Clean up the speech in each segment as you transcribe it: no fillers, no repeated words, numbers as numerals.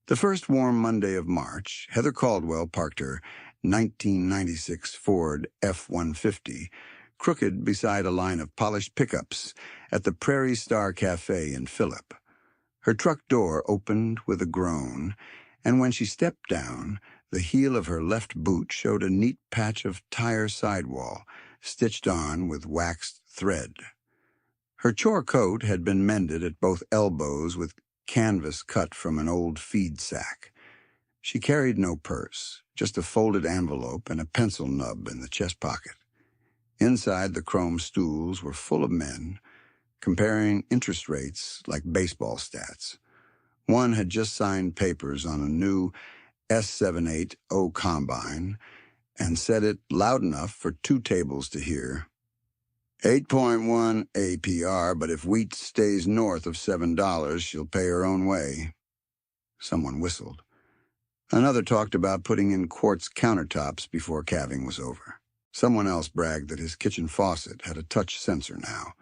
The first warm Monday of March, Heather Caldwell parked her 1996 Ford F-150 crooked beside a line of polished pickups at the Prairie Star Cafe in Phillip. Her truck door opened with a groan, and when she stepped down, the heel of her left boot showed a neat patch of tire sidewall stitched on with waxed thread. Her chore coat had been mended at both elbows with canvas cut from an old feed sack. She carried no purse, just a folded envelope and a pencil nub in the chest pocket. Inside, the chrome stools were full of men, comparing interest rates like baseball stats. One had just signed papers on a new S78O combine and said it loud enough for 2 tables to hear. 8.1 APR, but if wheat stays north of $7, she'll pay her own way. Someone whistled. Another talked about putting in quartz countertops before calving was over. Someone else bragged that his kitchen faucet had a touch sensor now,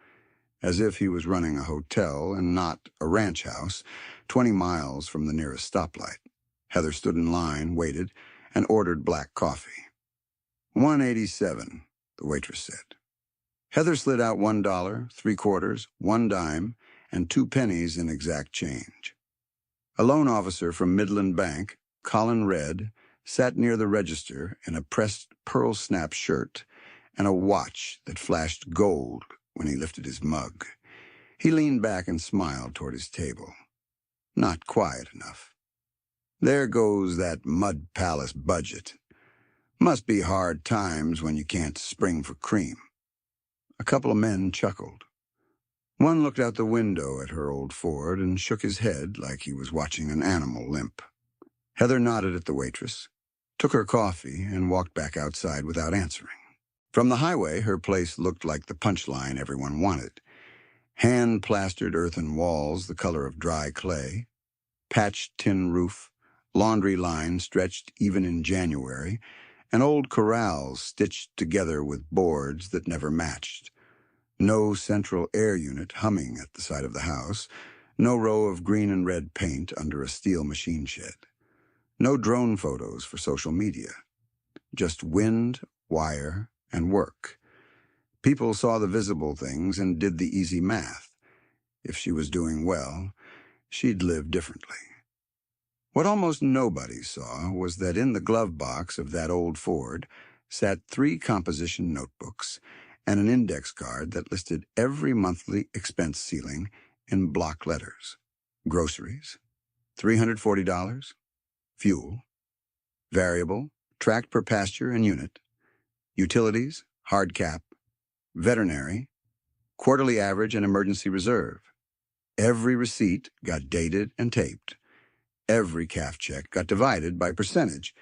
as if he was running a hotel and not a ranch house 20 miles from the nearest stoplight. Heather stood in line, waited, and ordered black coffee. $1.87, the waitress said. Heather slid out $1, 3/4, 1 dime, and 2 pennies in exact change. A loan officer from Midland Bank, Colin Red, sat near the register in a pressed pearl snap shirt and a watch that flashed gold when he lifted his mug. He leaned back and smiled toward his table. Not quiet enough. There goes that Mud Palace budget. Must be hard times when you can't spring for cream. A couple of men chuckled. One looked out the window at her old Ford and shook his head like he was watching an animal limp. Heather nodded at the waitress, took her coffee, and walked back outside without answering. From the highway, her place looked like the punchline everyone wanted. Hand-plastered earthen walls the color of dry clay, patched tin roof, laundry line stretched even in January, and old corrals stitched together with boards that never matched. No central air unit humming at the side of the house, no row of green and red paint under a steel machine shed. No drone photos for social media. Just wind, wire, and work. People saw the visible things and did the easy math. If she was doing well, she'd live differently. What almost nobody saw was that in the glove box of that old Ford sat 3 composition notebooks and an index card that listed every monthly expense ceiling in block letters. Groceries, $340. Fuel, variable, tracked per pasture and unit. Utilities, hard cap. Veterinary, quarterly average and emergency reserve. Every receipt got dated and taped. Every calf check got divided by percentage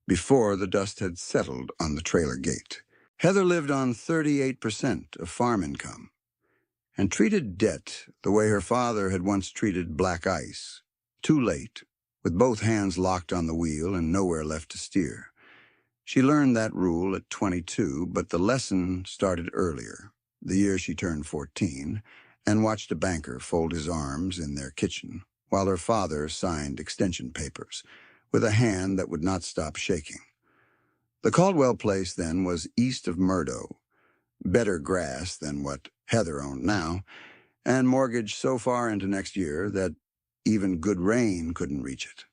before the dust had settled on the trailer gate. Heather lived on 38% of farm income and treated debt the way her father had once treated black ice, too late, with both hands locked on the wheel and nowhere left to steer. She learned that rule at 22, but the lesson started earlier, the year she turned 14, and watched a banker fold his arms in their kitchen while her father signed extension papers with a hand that would not stop shaking. The Caldwell place then was east of Murdo, better grass than what Heather owned now, and mortgaged so far into next year that even good rain couldn't reach it.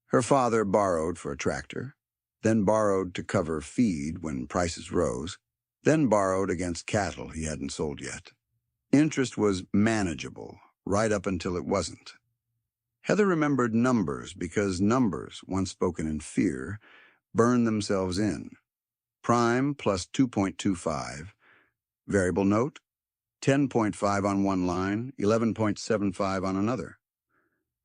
Her father borrowed for a tractor, then borrowed to cover feed when prices rose, then borrowed against cattle he hadn't sold yet. Interest was manageable, right up until it wasn't. Heather remembered numbers because numbers, once spoken in fear, burned themselves in. Prime plus 2.25. Variable note, 10.5 on one line, 11.75 on another.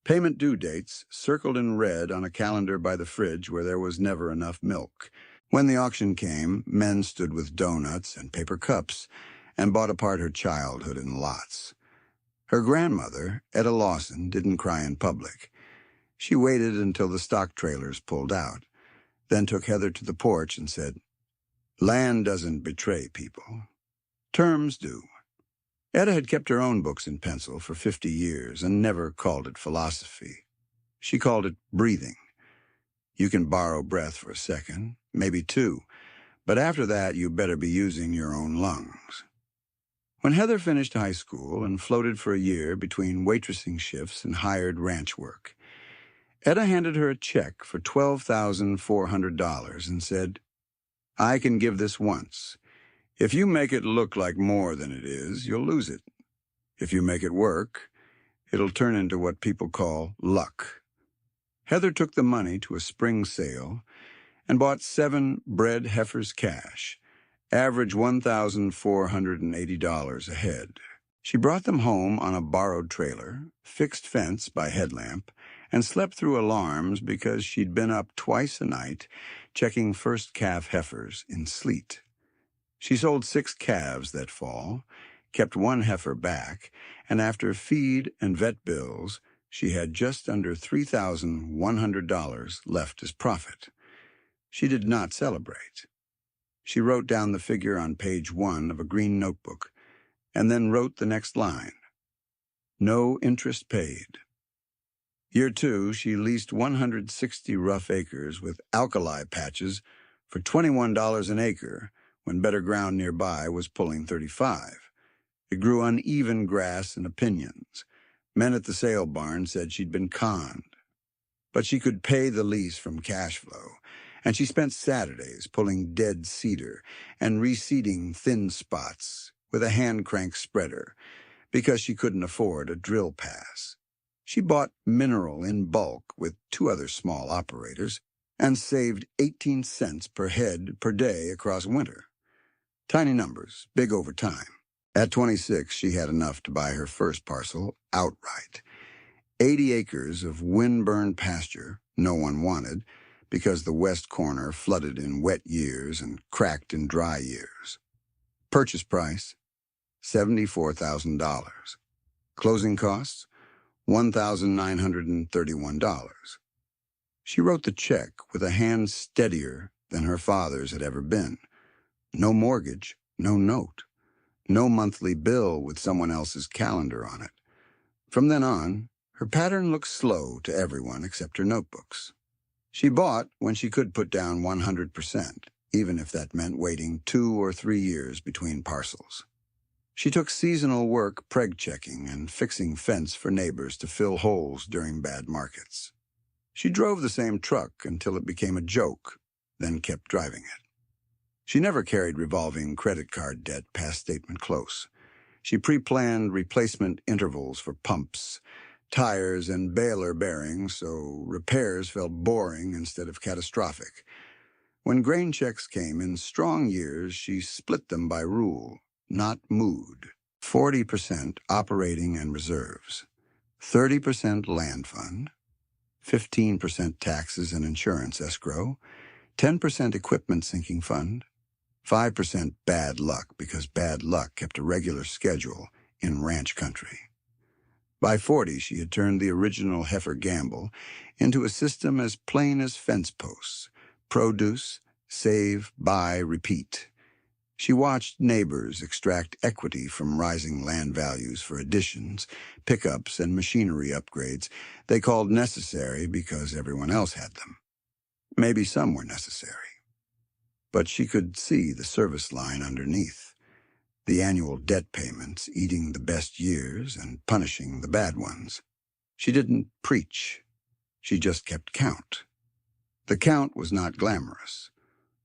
Payment due dates circled in red on a calendar by the fridge where there was never enough milk. When the auction came, men stood with donuts and paper cups and bought apart her childhood in lots. Her grandmother, Etta Lawson, didn't cry in public. She waited until the stock trailers pulled out, then took Heather to the porch and said, "Land doesn't betray people. Terms do." Etta had kept her own books in pencil for 50 years and never called it philosophy. She called it breathing. You can borrow breath for a second, maybe two, but after that you better be using your own lungs. When Heather finished high school and floated for a year between waitressing shifts and hired ranch work, Etta handed her a check for $12,400 and said, "I can give this once. If you make it look like more than it is, you'll lose it. If you make it work, it'll turn into what people call luck." Heather took the money to a spring sale and bought 7 bred heifers cash, average $1,480 a head. She brought them home on a borrowed trailer, fixed fence by headlamp, and slept through alarms because she'd been up twice a night checking first calf heifers in sleet. She sold 6 calves that fall, kept 1 heifer back, and after feed and vet bills, she had just under $3,100 left as profit. She did not celebrate. She wrote down the figure on page 1 of a green notebook, and then wrote the next line: "No interest paid." Year 2, she leased 160 rough acres with alkali patches for $21 an acre when better ground nearby was pulling 35. It grew uneven grass and opinions. Men at the sale barn said she'd been conned. But she could pay the lease from cash flow, and she spent Saturdays pulling dead cedar and reseeding thin spots with a hand-crank spreader because she couldn't afford a drill pass. She bought mineral in bulk with 2 other small operators and saved 18 cents per head per day across winter. Tiny numbers, big over time. At 26, she had enough to buy her first parcel outright. 80 acres of wind-burned pasture no one wanted because the west corner flooded in wet years and cracked in dry years. Purchase price, $74,000. Closing costs, $1,931. She wrote the check with a hand steadier than her father's had ever been. No mortgage, no note, no monthly bill with someone else's calendar on it. From then on, her pattern looked slow to everyone except her notebooks. She bought when she could put down 100%, even if that meant waiting 2 or 3 years between parcels. She took seasonal work preg-checking and fixing fence for neighbors to fill holes during bad markets. She drove the same truck until it became a joke, then kept driving it. She never carried revolving credit card debt past statement close. She pre-planned replacement intervals for pumps, tires, and baler bearings so repairs felt boring instead of catastrophic. When grain checks came in strong years, she split them by rule, not mood. 40% operating and reserves, 30% land fund, 15% taxes and insurance escrow, 10% equipment sinking fund, 5% bad luck because bad luck kept a regular schedule in ranch country. By 40, she had turned the original heifer gamble into a system as plain as fence posts: produce, save, buy, repeat. She watched neighbors extract equity from rising land values for additions, pickups, and machinery upgrades they called necessary because everyone else had them. Maybe some were necessary. But she could see the service line underneath, the annual debt payments eating the best years and punishing the bad ones. She didn't preach. She just kept count. The count was not glamorous.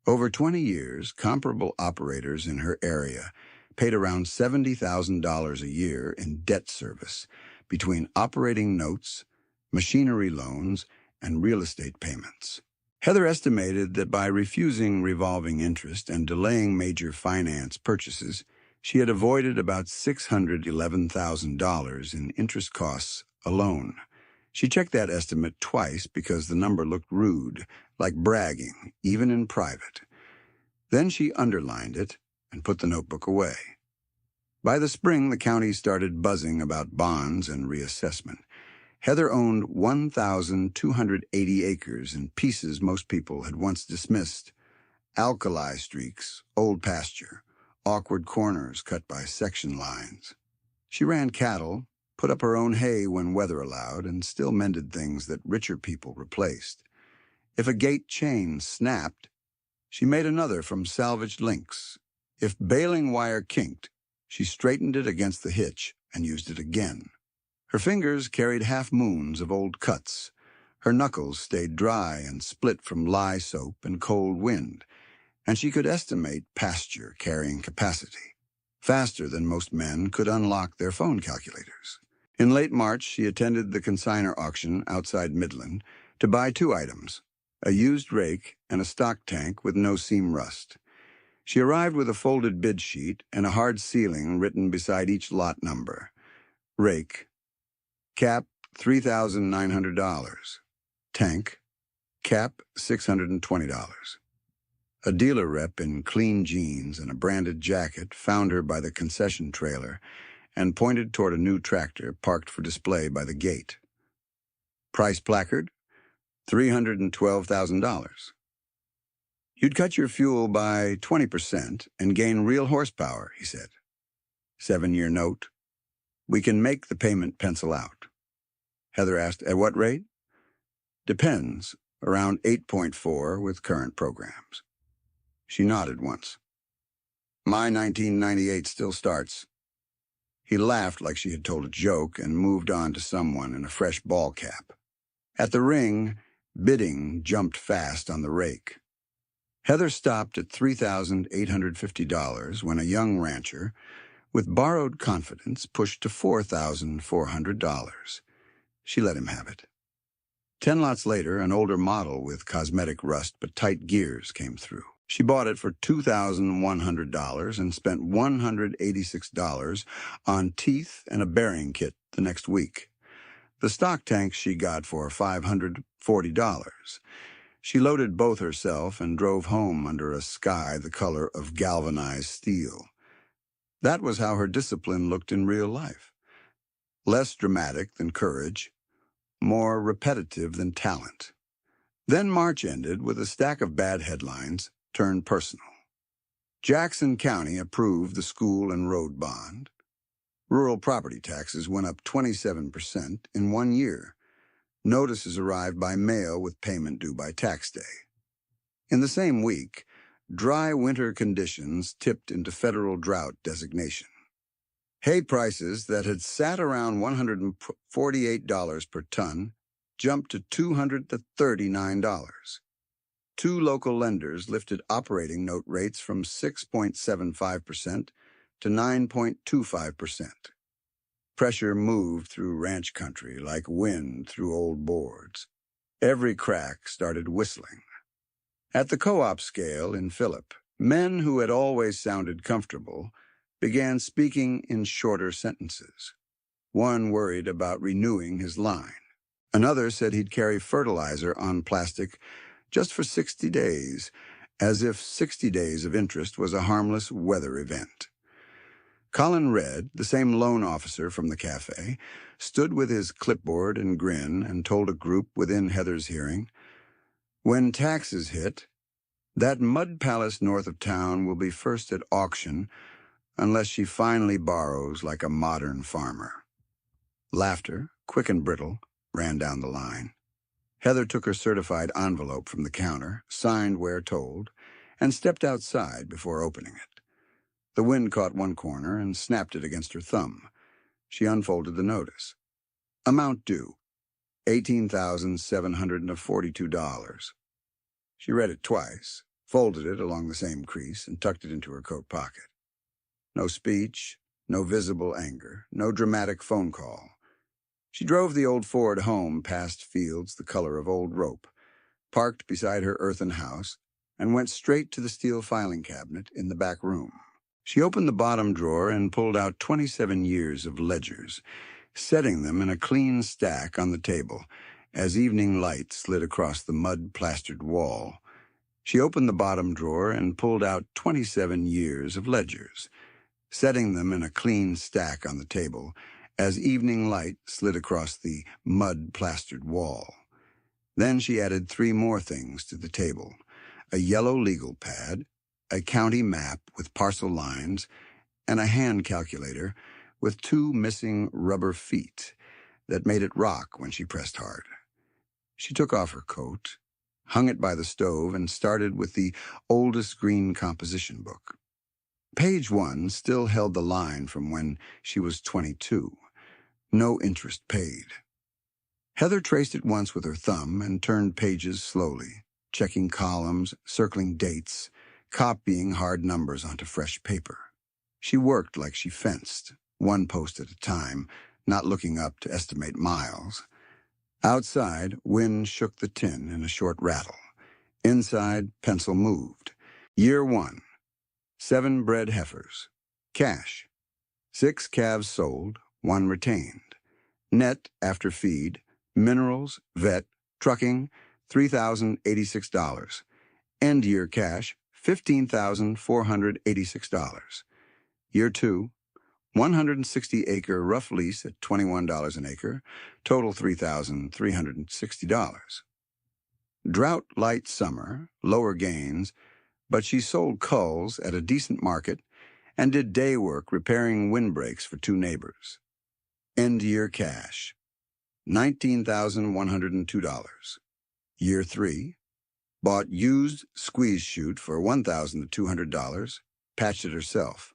Over 20 years, comparable operators in her area paid around $70,000 a year in debt service between operating notes, machinery loans, and real estate payments. Heather estimated that by refusing revolving interest and delaying major finance purchases, she had avoided about $611,000 in interest costs alone. She checked that estimate twice because the number looked rude, like bragging, even in private. Then she underlined it and put the notebook away. By the spring, the county started buzzing about bonds and reassessment. Heather owned 1,280 acres in pieces most people had once dismissed: alkali streaks, old pasture, awkward corners cut by section lines. She ran cattle, put up her own hay when weather allowed, and still mended things that richer people replaced. If a gate chain snapped, she made another from salvaged links. If baling wire kinked, she straightened it against the hitch and used it again. Her fingers carried half-moons of old cuts. Her knuckles stayed dry and split from lye soap and cold wind, and she could estimate pasture carrying capacity, faster than most men could unlock their phone calculators. In late March, she attended the consignor auction outside Midland to buy 2 items, a used rake and a stock tank with no seam rust. She arrived with a folded bid sheet and a hard ceiling written beside each lot number. Rake, cap $3,900. Tank, cap $620. A dealer rep in clean jeans and a branded jacket found her by the concession trailer and pointed toward a new tractor parked for display by the gate. Price placard, $312,000. You'd cut your fuel by 20% and gain real horsepower, he said. 7-year note. We can make the payment pencil out. Heather asked, at what rate? Depends, around 8.4 with current programs. She nodded once. My 1998 still starts. He laughed like she had told a joke and moved on to someone in a fresh ball cap. At the ring, bidding jumped fast on the rake. Heather stopped at $3,850 when a young rancher, with borrowed confidence, pushed to $4,400. She let him have it. 10 lots later, an older model with cosmetic rust but tight gears came through. She bought it for $2,100 and spent $186 on teeth and a bearing kit the next week. The stock tank she got for $540. She loaded both herself and drove home under a sky the color of galvanized steel. That was how her discipline looked in real life. Less dramatic than courage, more repetitive than talent. Then March ended with a stack of bad headlines turned personal. Jackson County approved the school and road bond. Rural property taxes went up 27% in 1 year. Notices arrived by mail with payment due by tax day. In the same week, dry winter conditions tipped into federal drought designation. Hay prices that had sat around $148 per ton jumped to $239. 2 local lenders lifted operating note rates from 6.75% to 9.25%. Pressure moved through ranch country like wind through old boards. Every crack started whistling. At the co-op scale in Phillip, men who had always sounded comfortable began speaking in shorter sentences. One worried about renewing his line. Another said he'd carry fertilizer on plastic just for 60 days, as if 60 days of interest was a harmless weather event. Colin Redd, the same loan officer from the cafe, stood with his clipboard and grin and told a group within Heather's hearing, when taxes hit, that mud palace north of town will be first at auction unless she finally borrows like a modern farmer. Laughter, quick and brittle, ran down the line. Heather took her certified envelope from the counter, signed where told, and stepped outside before opening it. The wind caught one corner and snapped it against her thumb. She unfolded the notice. Amount due, $18,742. She read it twice, folded it along the same crease, and tucked it into her coat pocket. No speech, no visible anger, no dramatic phone call. She drove the old Ford home past fields the color of old rope, parked beside her earthen house, and went straight to the steel filing cabinet in the back room. She opened the bottom drawer and pulled out 27 years of ledgers, setting them in a clean stack on the table as evening light slid across the mud-plastered wall. She opened the bottom drawer and pulled out 27 years of ledgers, setting them in a clean stack on the table as evening light slid across the mud-plastered wall. Then she added 3 more things to the table: a yellow legal pad, a county map with parcel lines, and a hand calculator with two missing rubber feet that made it rock when she pressed hard. She took off her coat, hung it by the stove, and started with the oldest green composition book. Page 1 still held the line from when she was 22. No interest paid. Heather traced it once with her thumb and turned pages slowly, checking columns, circling dates, copying hard numbers onto fresh paper. She worked like she fenced, one post at a time, not looking up to estimate miles. Outside, wind shook the tin in a short rattle. Inside, pencil moved. Year 1. 7 bred heifers. Cash. 6 calves sold, 1 retained. Net after feed, minerals, vet, trucking, $3,086. End year cash, $15,486. Year 2, 160-acre rough lease at $21 an acre, total $3,360. Drought light summer, lower gains, but she sold culls at a decent market and did day work repairing windbreaks for 2 neighbors. End year cash, $19,102. Year 3, bought used squeeze chute for $1,200, patched it herself.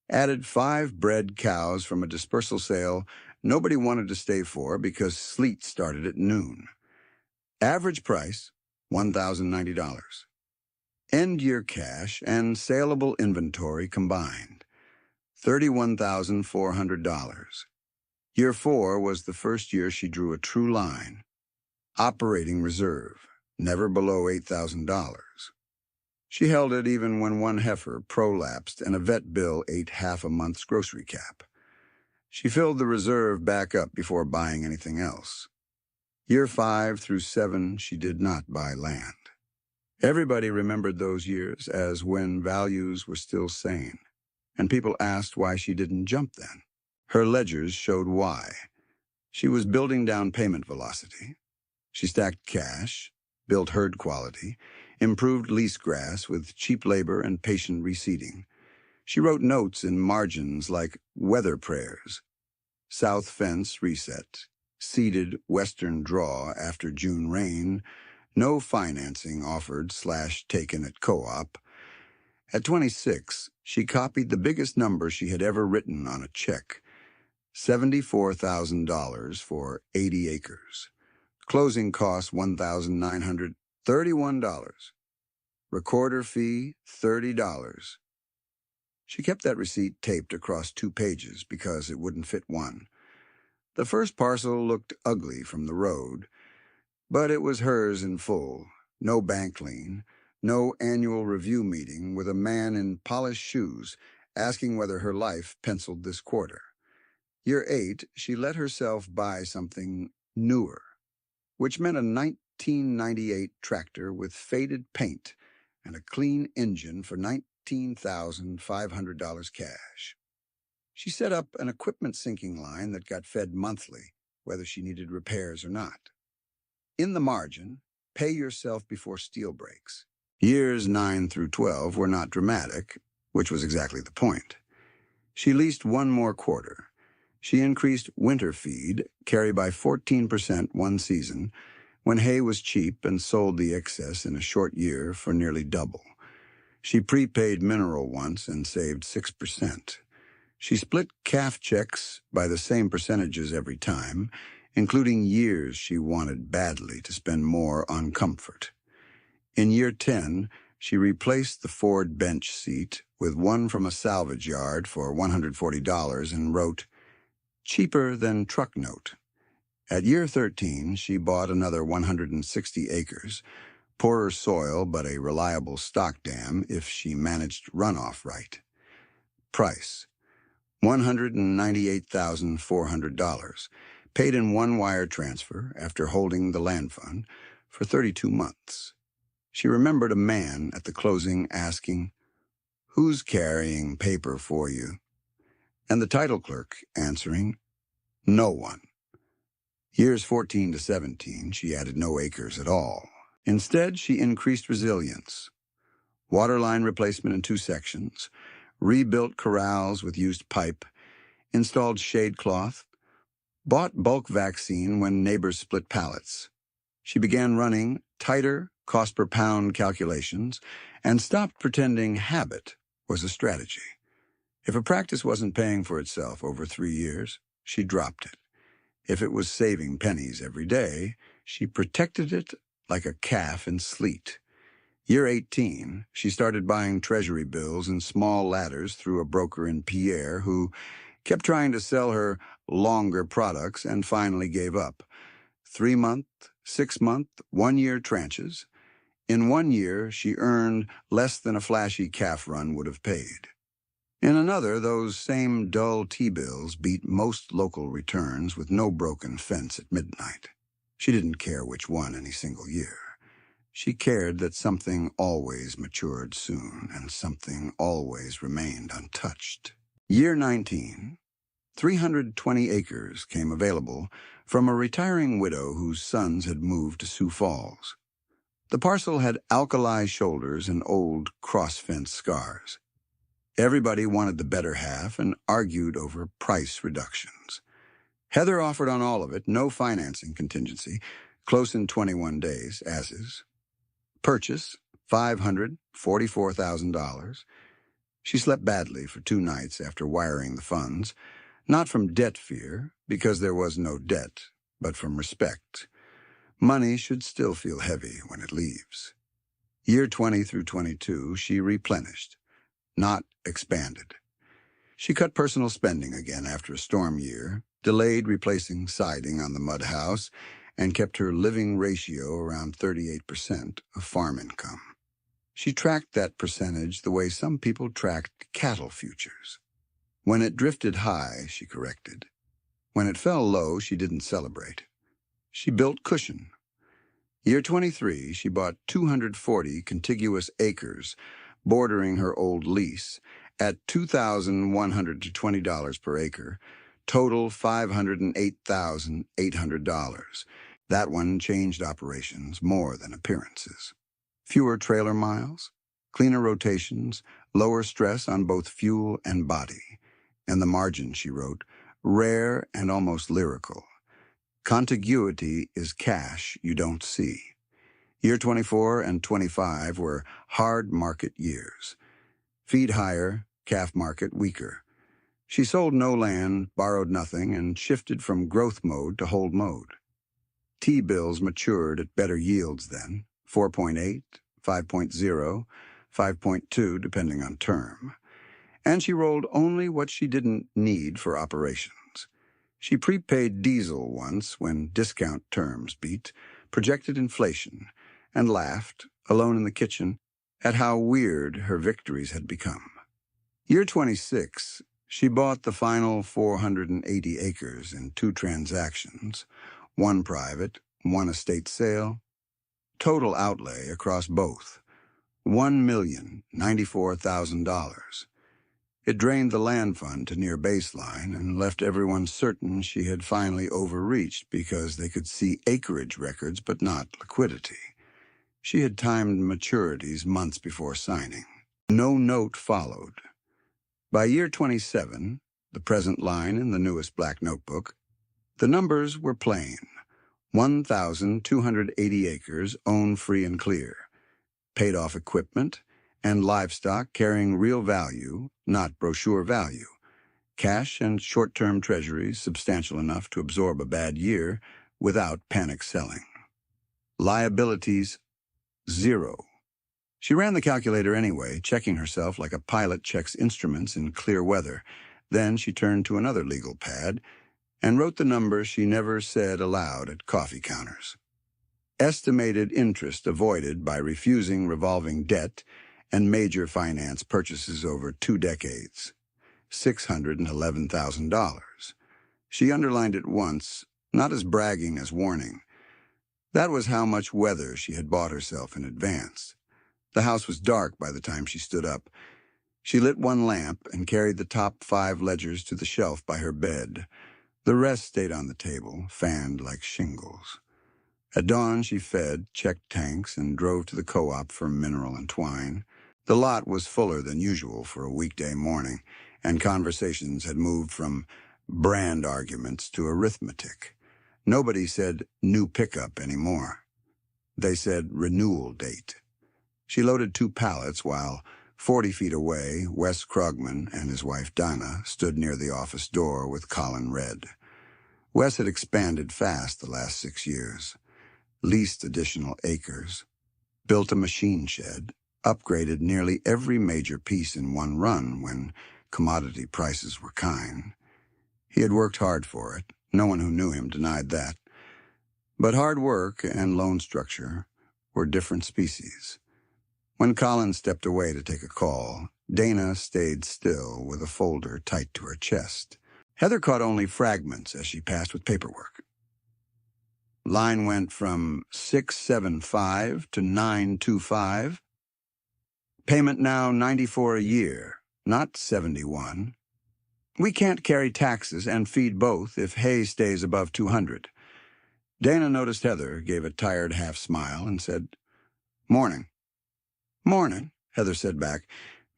Added 5 bred cows from a dispersal sale nobody wanted to stay for because sleet started at noon. Average price, $1,090. End year cash and saleable inventory combined, $31,400. Year 4 was the first year she drew a true line. Operating reserve, never below $8,000. She held it even when 1 heifer prolapsed and a vet bill ate half a month's grocery cap. She filled the reserve back up before buying anything else. Year 5 through 7, she did not buy land. Everybody remembered those years as when values were still sane, and people asked why she didn't jump then. Her ledgers showed why. She was building down payment velocity. She stacked cash, built herd quality, improved lease grass with cheap labor and patient reseeding. She wrote notes in margins like weather prayers. South fence reset, seeded western draw after June rain, no financing offered/taken at co-op. At 26, she copied the biggest number she had ever written on a check, $74,000 for 80 acres. Closing costs $1,931. Recorder fee, $30. She kept that receipt taped across 2 pages because it wouldn't fit one. The first parcel looked ugly from the road, but it was hers in full. No bank lien, no annual review meeting with a man in polished shoes asking whether her life penciled this quarter. Year 8, she let herself buy something newer, which meant a 1998 tractor with faded paint and a clean engine for $19,500 cash. She set up an equipment syncing line that got fed monthly, whether she needed repairs or not. In the margin, pay yourself before steel breaks. Years 9 through 12 were not dramatic, which was exactly the point. She leased 1 more quarter. She increased winter feed, carry by 14% one season, when hay was cheap, and sold the excess in a short year for nearly double. She prepaid mineral once and saved 6%. She split calf checks by the same percentages every time, including years she wanted badly to spend more on comfort. In year 10, she replaced the Ford bench seat with one from a salvage yard for $140 and wrote, "Cheaper than truck note." At year 13, she bought another 160 acres, poorer soil but a reliable stock dam if she managed runoff right. Price, $198,400, paid in 1 wire transfer after holding the land fund for 32 months. She remembered a man at the closing asking, "Who's carrying paper for you?" And the title clerk answering, "No one." Years 14 to 17, she added no acres at all. Instead, she increased resilience. Waterline replacement in 2 sections, rebuilt corrals with used pipe, installed shade cloth, bought bulk vaccine when neighbors split pallets. She began running tighter cost-per-pound calculations and stopped pretending habit was a strategy. If a practice wasn't paying for itself over 3 years, she dropped it. If it was saving pennies every day, she protected it like a calf in sleet. Year 18, she started buying treasury bills and small ladders through a broker in Pierre who kept trying to sell her longer products and finally gave up. 3-month, 6-month, 1-year tranches. In 1 year, she earned less than a flashy calf run would have paid. In another, those same dull T-bills beat most local returns with no broken fence at midnight. She didn't care which one any single year. She cared that something always matured soon and something always remained untouched. Year 19, 320 acres came available from a retiring widow whose sons had moved to Sioux Falls. The parcel had alkali shoulders and old cross-fence scars. Everybody wanted the better half and argued over price reductions. Heather offered on all of it, no financing contingency, close in 21 days, as is. Purchase, $544,000. She slept badly for 2 nights after wiring the funds, not from debt fear, because there was no debt, but from respect. Money should still feel heavy when it leaves. Year 20 through 22, she replenished, not expanded. She cut personal spending again after a storm year, delayed replacing siding on the mud house, and kept her living ratio around 38% of farm income. She tracked that percentage the way some people tracked cattle futures. When it drifted high, she corrected. When it fell low, she didn't celebrate. She built cushion. Year 23, she bought 240 contiguous acres bordering her old lease at $2,120 per acre, total $508,800. That one changed operations more than appearances. Fewer trailer miles, cleaner rotations, lower stress on both fuel and body. And the margin, she wrote, rare and almost lyrical. Contiguity is cash you don't see. Year 24 and 25 were hard market years. Feed higher, calf market weaker. She sold no land, borrowed nothing, and shifted from growth mode to hold mode. T-bills matured at better yields then, 4.8, 5.0, 5.2, depending on term. And she rolled only what she didn't need for operations. She prepaid diesel once when discount terms beat, projected inflation, and laughed, alone in the kitchen, at how weird her victories had become. Year 26, she bought the final 480 acres in 2 transactions, one private, one estate sale. Total outlay across both, $1,094,000. It drained the land fund to near baseline and left everyone certain she had finally overreached because they could see acreage records but not liquidity. She had timed maturities months before signing. No note followed. By year 27, the present line in the newest black notebook, the numbers were plain. 1,280 acres owned free and clear. Paid off equipment and livestock carrying real value, not brochure value. Cash and short-term treasuries substantial enough to absorb a bad year without panic selling. Liabilities, 0. She ran the calculator anyway, checking herself like a pilot checks instruments in clear weather. Then she turned to another legal pad and wrote the number she never said aloud at coffee counters. Estimated interest avoided by refusing revolving debt and major finance purchases over 2 decades, $611,000. She underlined it once, not as bragging as warning. That was how much weather she had bought herself in advance. The house was dark by the time she stood up. She lit one lamp and carried the top 5 ledgers to the shelf by her bed. The rest stayed on the table, fanned like shingles. At dawn, she fed, checked tanks, and drove to the co-op for mineral and twine. The lot was fuller than usual for a weekday morning, and conversations had moved from brand arguments to arithmetic. Nobody said new pickup anymore. They said renewal date. She loaded 2 pallets while 40 feet away, Wes Krogman and his wife Donna stood near the office door with Colin Red. Wes had expanded fast the last 6 years, leased additional acres, built a machine shed, upgraded nearly every major piece in one run when commodity prices were kind. He had worked hard for it. No one who knew him denied that. But hard work and loan structure were different species. When Colin stepped away to take a call, Dana stayed still with a folder tight to her chest. Heather caught only fragments as she passed with paperwork. Line went from 675 to 925. Payment now 94 a year, not 71. We can't carry taxes and feed both if hay stays above 200. Dana noticed Heather, gave a tired half-smile, and said, "Morning." "Morning," Heather said back,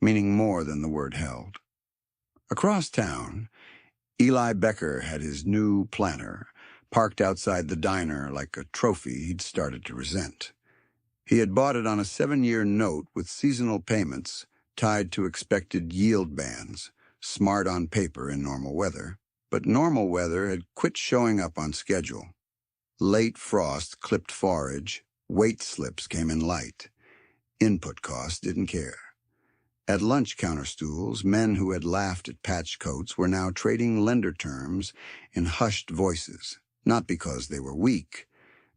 meaning more than the word held. Across town, Eli Becker had his new planter, parked outside the diner like a trophy he'd started to resent. He had bought it on a 7-year note with seasonal payments tied to expected yield bands, smart on paper in normal weather, but normal weather had quit showing up on schedule. Late frost clipped forage, weight slips came in light. Input costs didn't care. At lunch counter stools, men who had laughed at patch coats were now trading lender terms in hushed voices, not because they were weak,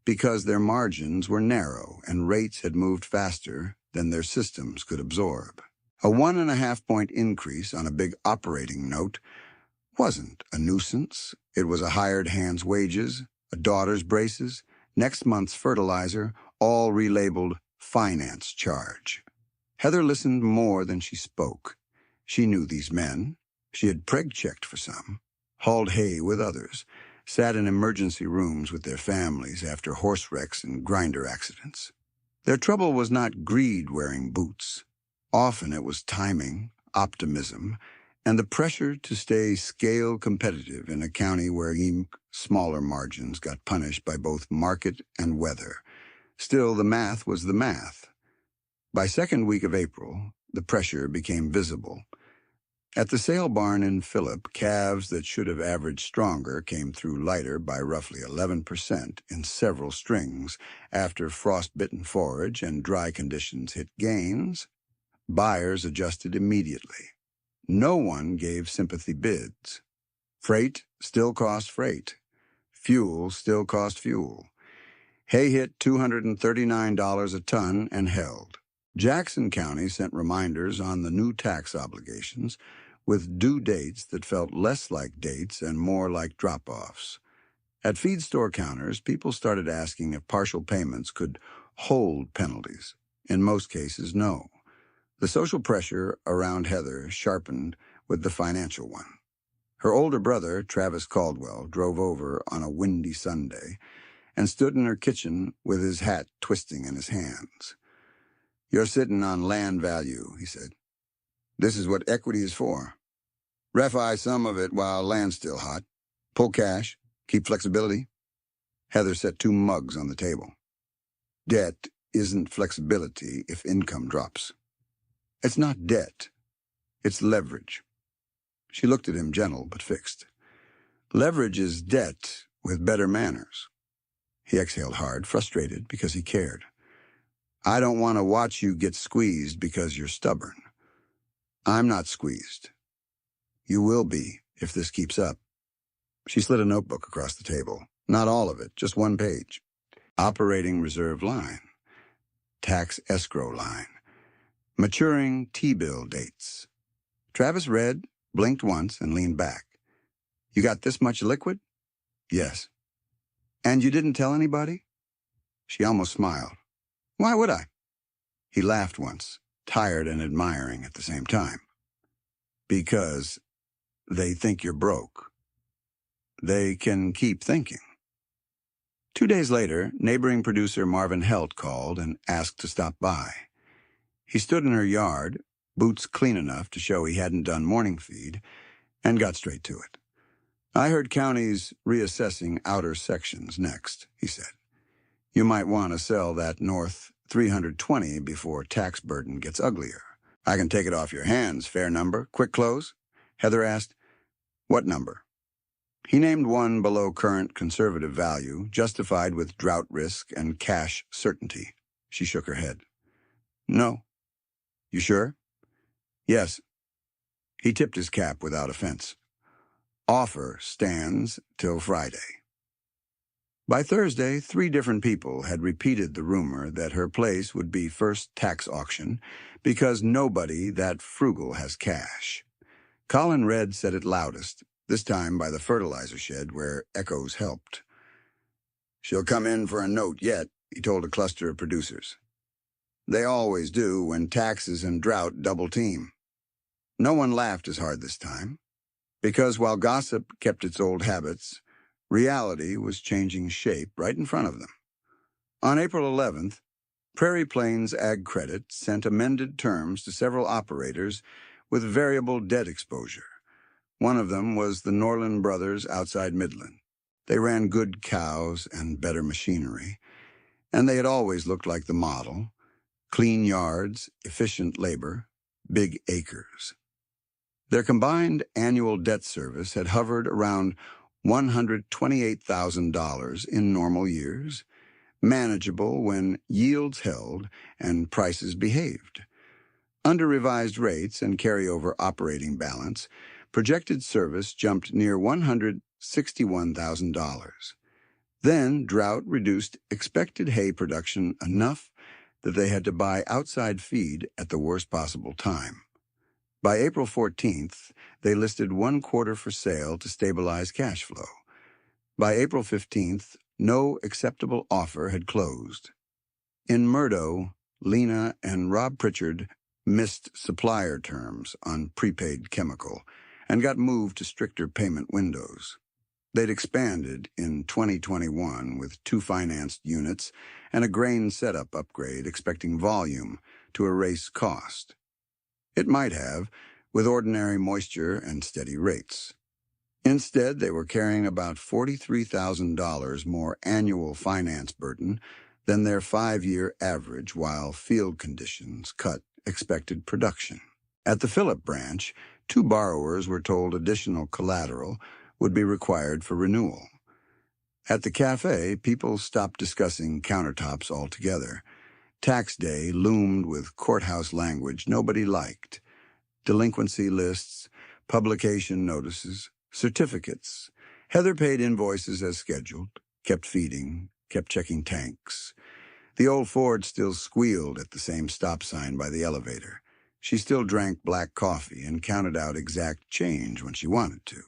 because their margins were narrow and rates had moved faster than their systems could absorb. A 1.5-point increase on a big operating note wasn't a nuisance. It was a hired hand's wages, a daughter's braces, next month's fertilizer, all relabeled finance charge. Heather listened more than she spoke. She knew these men. She had preg-checked for some, hauled hay with others, sat in emergency rooms with their families after horse wrecks and grinder accidents. Their trouble was not greed wearing boots. Often it was timing, optimism, and the pressure to stay scale competitive in a county where even smaller margins got punished by both market and weather. Still, the math was the math. By second week of April, the pressure became visible. At the sale barn in Phillip, calves that should have averaged stronger came through lighter by roughly 11% in several strings after frost-bitten forage and dry conditions hit gains. Buyers adjusted immediately. No one gave sympathy bids. Freight still cost freight. Fuel still cost fuel. Hay hit $239 a ton and held. Jackson County sent reminders on the new tax obligations with due dates that felt less like dates and more like drop-offs. At feed store counters, people started asking if partial payments could hold penalties. In most cases, no. The social pressure around Heather sharpened with the financial one. Her older brother, Travis Caldwell, drove over on a windy Sunday and stood in her kitchen with his hat twisting in his hands. "You're sitting on land value," he said. "This is what equity is for. Refi some of it while land's still hot. Pull cash, keep flexibility." Heather set 2 mugs on the table. Debt isn't flexibility if income drops. It's not debt. It's leverage. She looked at him, gentle but fixed. Leverage is debt with better manners. He exhaled hard, frustrated because he cared. "I don't want to watch you get squeezed because you're stubborn. I'm not squeezed. You will be if this keeps up." She slid a notebook across the table. Not all of it, just 1 page. Operating reserve line. Tax escrow line. Maturing T-bill dates. Travis read, blinked once, and leaned back. "You got this much liquid?" "Yes." "And you didn't tell anybody?" She almost smiled. "Why would I?" He laughed once, tired and admiring at the same time. "Because they think you're broke. They can keep thinking." 2 days later, neighboring producer Marvin Helt called and asked to stop by. He stood in her yard, boots clean enough to show he hadn't done morning feed, and got straight to it. "I heard counties reassessing outer sections next," he said. "You might want to sell that north 320 before tax burden gets uglier." "I can take it off your hands. Fair number? Quick close?" Heather asked. "What number?" He named one below current conservative value, justified with drought risk and cash certainty. She shook her head. "No." "You sure?" "Yes." He tipped his cap without offense. "Offer stands till Friday." By Thursday, 3 different people had repeated the rumor that her place would be first tax auction because nobody that frugal has cash. Colin Red said it loudest, this time by the fertilizer shed where echoes helped. "She'll come in for a note yet," he told a cluster of producers. "They always do when taxes and drought double team." No one laughed as hard this time, because while gossip kept its old habits, reality was changing shape right in front of them. On April 11th, Prairie Plains Ag Credit sent amended terms to several operators with variable debt exposure. One of them was the Norland Brothers outside Midland. They ran good cows and better machinery, and they had always looked like the model: clean yards, efficient labor, big acres. Their combined annual debt service had hovered around $128,000 in normal years, manageable when yields held and prices behaved. Under revised rates and carryover operating balance, projected service jumped near $161,000. Then drought reduced expected hay production enough that they had to buy outside feed at the worst possible time. By April 14th, they listed 1 quarter for sale to stabilize cash flow. By April 15th, no acceptable offer had closed. In Murdo, Lena and Rob Pritchard missed supplier terms on prepaid chemical and got moved to stricter payment windows. They'd expanded in 2021 with 2 financed units and a grain setup upgrade expecting volume to erase cost. It might have, with ordinary moisture and steady rates. Instead, they were carrying about $43,000 more annual finance burden than their 5-year average, while field conditions cut expected production. At the Phillip branch, 2 borrowers were told additional collateral would be required for renewal. At the cafe, people stopped discussing countertops altogether. Tax day loomed with courthouse language nobody liked: delinquency lists, publication notices, certificates. Heather paid invoices as scheduled, kept feeding, kept checking tanks. The old Ford still squealed at the same stop sign by the elevator. She still drank black coffee and counted out exact change when she wanted to.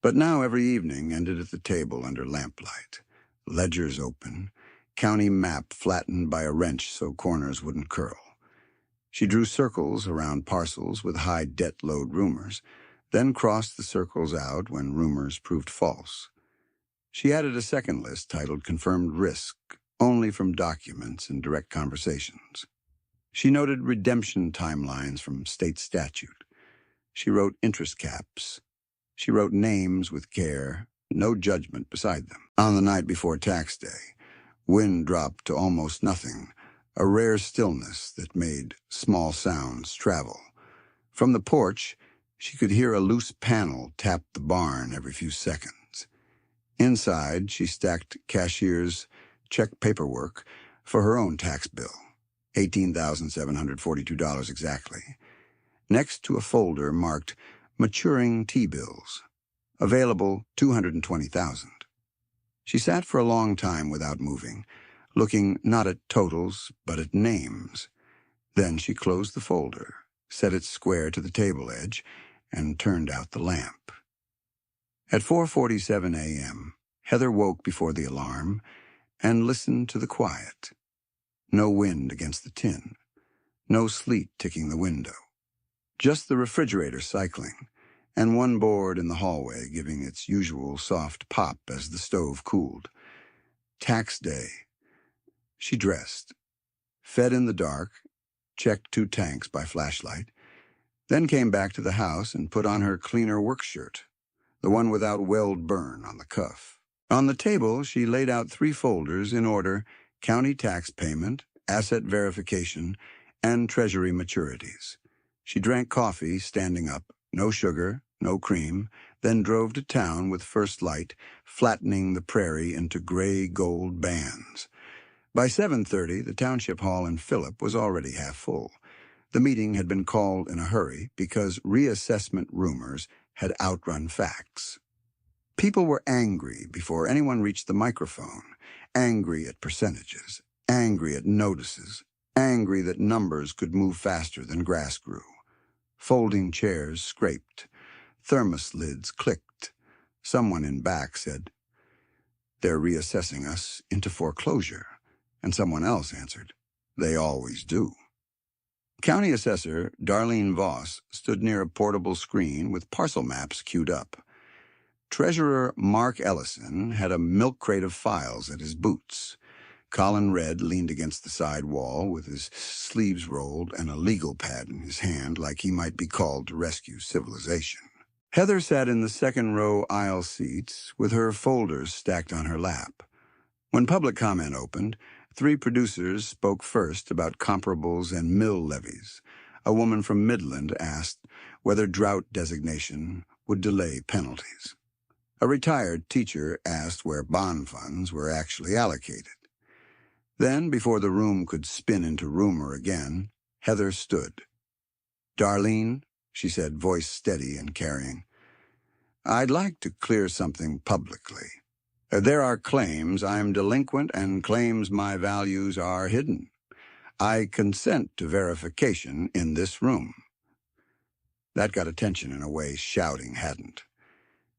But now every evening ended at the table under lamplight. Ledgers open, county map flattened by a wrench so corners wouldn't curl. She drew circles around parcels with high debt load rumors, then crossed the circles out when rumors proved false. She added a second list titled Confirmed Risk, only from documents and direct conversations. She noted redemption timelines from state statute. She wrote interest caps. She wrote names with care, no judgment beside them. On the night before tax day, wind dropped to almost nothing, a rare stillness that made small sounds travel. From the porch, she could hear a loose panel tap the barn every few seconds. Inside, she stacked cashier's check paperwork for her own tax bill, $18,742 exactly, next to a folder marked Maturing T-bills, available $220,000. She sat for a long time without moving, looking not at totals, but at names. Then she closed the folder, set it square to the table edge, and turned out the lamp. At 4:47 a.m., Heather woke before the alarm and listened to the quiet. No wind against the tin, no sleet ticking the window. Just the refrigerator cycling, and one board in the hallway giving its usual soft pop as the stove cooled. Tax day. She dressed, fed in the dark, checked 2 tanks by flashlight, then came back to the house and put on her cleaner work shirt, the one without weld burn on the cuff. On the table, she laid out 3 folders in order: county tax payment, asset verification, and treasury maturities. She drank coffee standing up, no sugar, no cream, then drove to town with First Light, flattening the prairie into gray-gold bands. By 7:30, the township hall in Phillip was already half full. The meeting had been called in a hurry because reassessment rumors had outrun facts. People were angry before anyone reached the microphone, angry at percentages, angry at notices, angry that numbers could move faster than grass grew. Folding chairs scraped. Thermos lids clicked. Someone in back said, "They're reassessing us into foreclosure." And someone else answered, "They always do." County Assessor Darlene Voss stood near a portable screen with parcel maps queued up. Treasurer Mark Ellison had a milk crate of files at his boots. Colin Red leaned against the side wall with his sleeves rolled and a legal pad in his hand, like he might be called to rescue civilization. Heather sat in the second-row aisle seats with her folders stacked on her lap. When public comment opened, 3 producers spoke first about comparables and mill levies. A woman from Midland asked whether drought designation would delay penalties. A retired teacher asked where bond funds were actually allocated. Then, before the room could spin into rumor again, Heather stood. "Darlene," she said, voice steady and carrying, "I'd like to clear something publicly. There are claims I'm delinquent and claims my values are hidden. I consent to verification in this room." That got attention in a way shouting hadn't.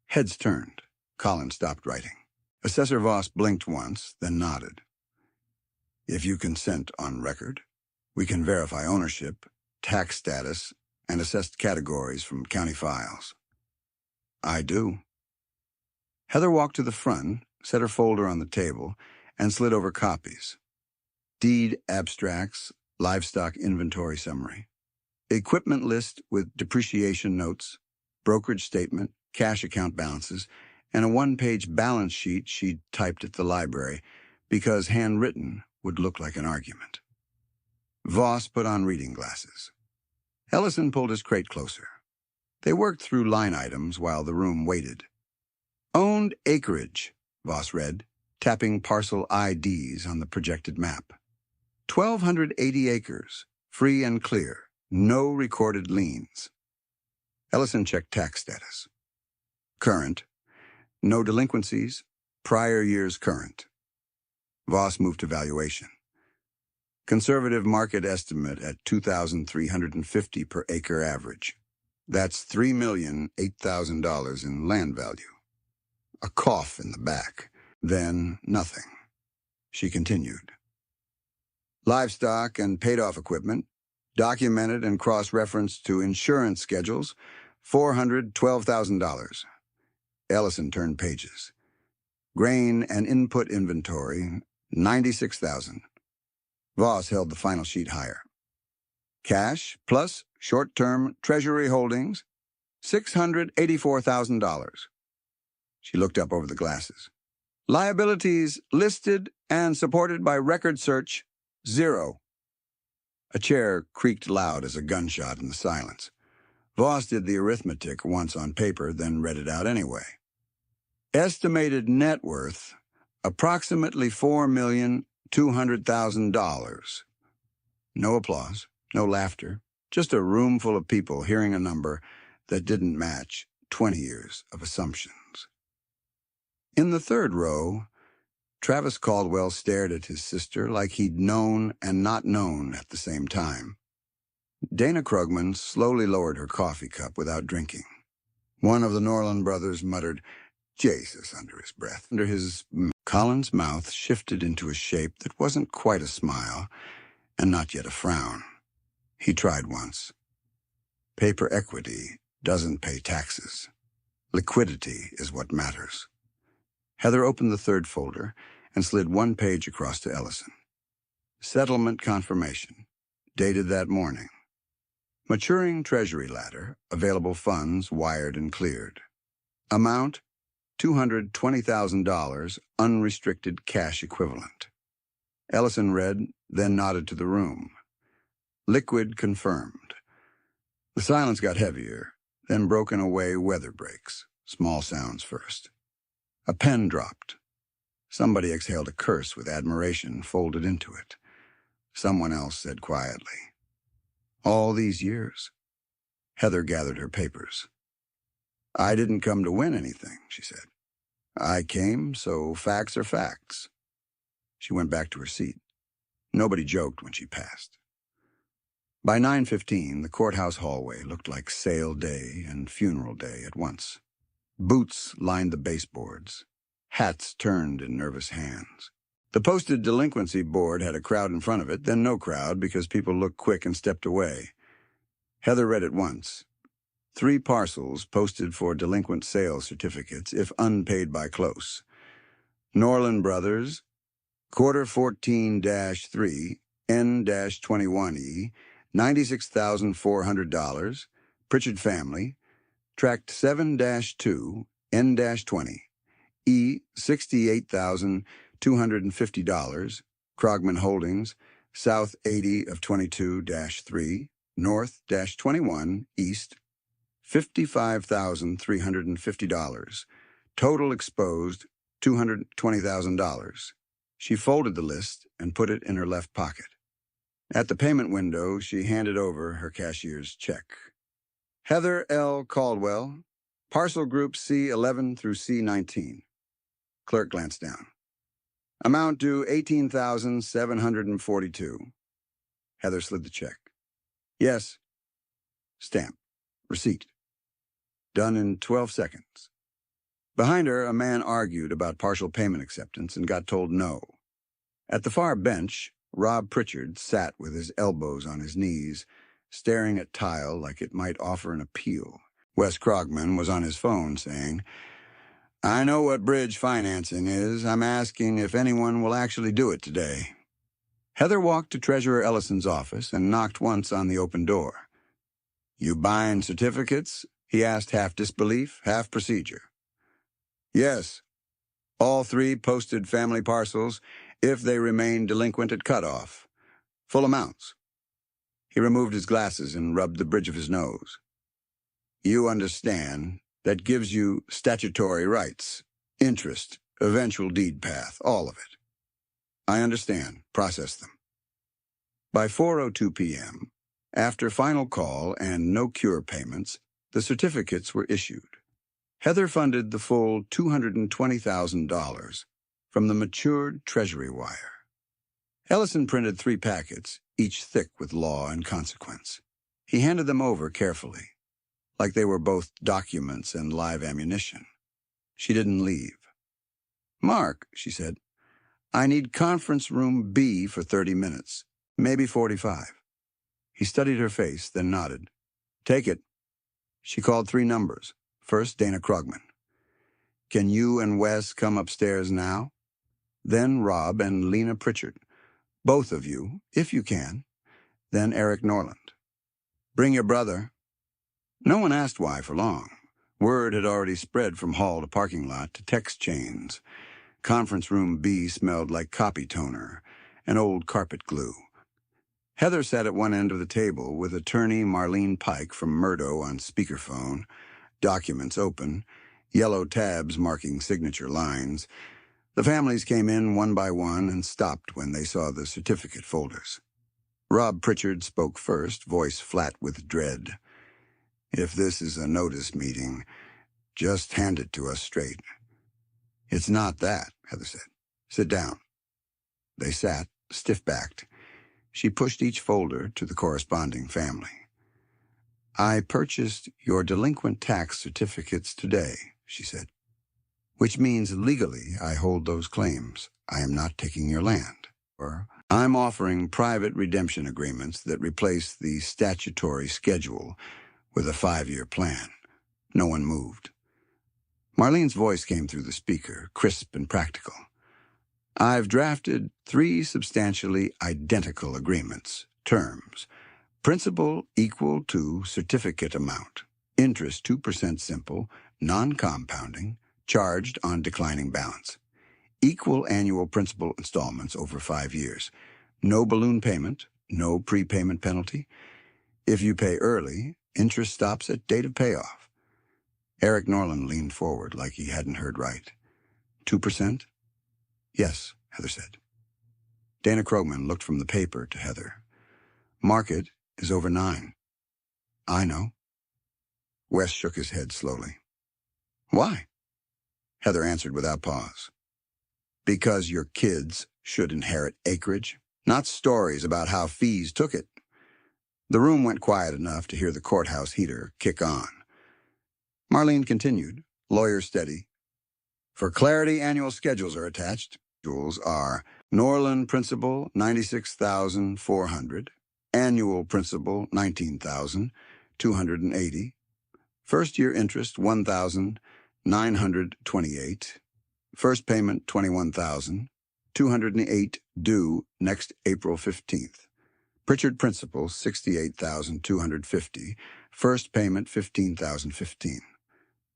Heads turned. Colin stopped writing. Assessor Voss blinked once, then nodded. "If you consent on record, we can verify ownership, tax status, and assessed categories from county files." "I do." Heather walked to the front, set her folder on the table, and slid over copies. Deed abstracts, livestock inventory summary, equipment list with depreciation notes, brokerage statement, cash account balances, and a 1-page balance sheet she'd typed at the library because handwritten would look like an argument. Voss put on reading glasses. Ellison pulled his crate closer. They worked through line items while the room waited. "Owned acreage," Voss read, tapping parcel IDs on the projected map. 1,280 acres, free and clear, no recorded liens. Ellison checked tax status. Current. No delinquencies. Prior year's current. Voss moved to valuation. Conservative market estimate at $2,350 per acre average. That's $3,008,000 in land value. A cough in the back. Then nothing. She continued. Livestock and paid-off equipment, documented and cross-referenced to insurance schedules, $412,000. Ellison turned pages. Grain and input inventory, $96,000. Voss held the final sheet higher. Cash plus short-term treasury holdings, $684,000. She looked up over the glasses. Liabilities listed and supported by record search, 0. A chair creaked loud as a gunshot in the silence. Voss did the arithmetic once on paper, then read it out anyway. Estimated net worth, approximately $4,200,000. No applause, no laughter, just a room full of people hearing a number that didn't match 20 years of assumptions. In the third row, Travis Caldwell stared at his sister like he'd known and not known at the same time. Dana Krugman slowly lowered her coffee cup without drinking. One of the Norland brothers muttered, "Jesus," under his breath. Colin's mouth shifted into a shape that wasn't quite a smile, and not yet a frown. He tried once. Paper equity doesn't pay taxes. Liquidity is what matters. Heather opened the third folder and slid 1 page across to Ellison. Settlement confirmation, dated that morning. Maturing Treasury ladder, available funds wired and cleared. Amount, $220,000, unrestricted cash equivalent. Ellison read, then nodded to the room. Liquid confirmed. The silence got heavier, then broken away weather breaks. Small sounds first. A pen dropped. Somebody exhaled a curse with admiration folded into it. Someone else said quietly, "All these years." Heather gathered her papers. "I didn't come to win anything," she said. "I came, so facts are facts." She went back to her seat. Nobody joked when she passed. By 9:15, the courthouse hallway looked like sale day and funeral day at once. Boots lined the baseboards. Hats turned in nervous hands. The posted delinquency board had a crowd in front of it, then no crowd because people looked quick and stepped away. Heather read it once. 3 parcels posted for delinquent sale certificates if unpaid by close. Norland Brothers, quarter 14-3, N-21E, $96,400. Pritchard family, tract 7-2, N-20, E, $68,250. Krogman Holdings, south 80 of 22-3, north-21, east, $55,350. Total exposed, $220,000. She folded the list and put it in her left pocket. At the payment window, she handed over her cashier's check. Heather L. Caldwell, parcel group C11 through C19. Clerk glanced down. Amount due $18,742. Heather slid the check. Yes. Stamp. Receipt. Done in 12 seconds. Behind her, a man argued about partial payment acceptance and got told no. At the far bench, Rob Pritchard sat with his elbows on his knees, staring at tile like it might offer an appeal. Wes Krogman was on his phone saying, "I know what bridge financing is. I'm asking if anyone will actually do it today." Heather walked to Treasurer Ellison's office and knocked once on the open door. "You buying certificates?" he asked, half disbelief, half procedure. "Yes. All 3 posted family parcels if they remain delinquent at cutoff. Full amounts." He removed his glasses and rubbed the bridge of his nose. "You understand, that gives you statutory rights, interest, eventual deed path, all of it." "I understand. Process them." By 4:02 p.m., after final call and no cure payments, the certificates were issued. Heather funded the full $220,000 from the matured Treasury wire. Ellison printed 3 packets, each thick with law and consequence. He handed them over carefully, like they were both documents and live ammunition. She didn't leave. "Mark," she said, "I need conference room B for 30 minutes, maybe 45. He studied her face, then nodded. "Take it." She called 3 numbers. First, Dana Krogman. "Can you and Wes come upstairs now?" Then Rob and Lena Pritchard. "Both of you, if you can." Then Eric Norland. "Bring your brother." No one asked why for long. Word had already spread from hall to parking lot to text chains. Conference room B smelled like copy toner and old carpet glue. Heather sat at one end of the table with attorney Marlene Pike from Murdo on speakerphone, documents open, yellow tabs marking signature lines. The families came in one by one and stopped when they saw the certificate folders. Rob Pritchard spoke first, voice flat with dread. "If this is a notice meeting, just hand it to us straight." "It's not that," Heather said. "Sit down." They sat, stiff-backed. She pushed each folder to the corresponding family. "I purchased your delinquent tax certificates today," she said, "which means legally I hold those claims. I am not taking your land. Or I'm offering private redemption agreements that replace the statutory schedule with a 5-year plan." No one moved. Marlene's voice came through the speaker, crisp and practical. "I've drafted 3 substantially identical agreements, terms, Principal equal to certificate amount. Interest 2% simple, non-compounding, charged on declining balance. Equal annual principal installments over 5 years. No balloon payment, no prepayment penalty. If you pay early, interest stops at date of payoff. Eric Norland leaned forward like he hadn't heard right. 2%? Yes, Heather said. Dana Krogman looked from the paper to Heather. Market is over 9. I know. Wes shook his head slowly. Why? Heather answered without pause. Because your kids should inherit acreage, not stories about how fees took it. The room went quiet enough to hear the courthouse heater kick on. Marlene continued, lawyer steady. For clarity, annual schedules are attached. Schedules are Norland principal, $96,400. Annual principal, $19,280. First-year interest, $1,928. First payment, $21,208 due next April 15th. Pritchard principal, $68,250. First payment, $15,015.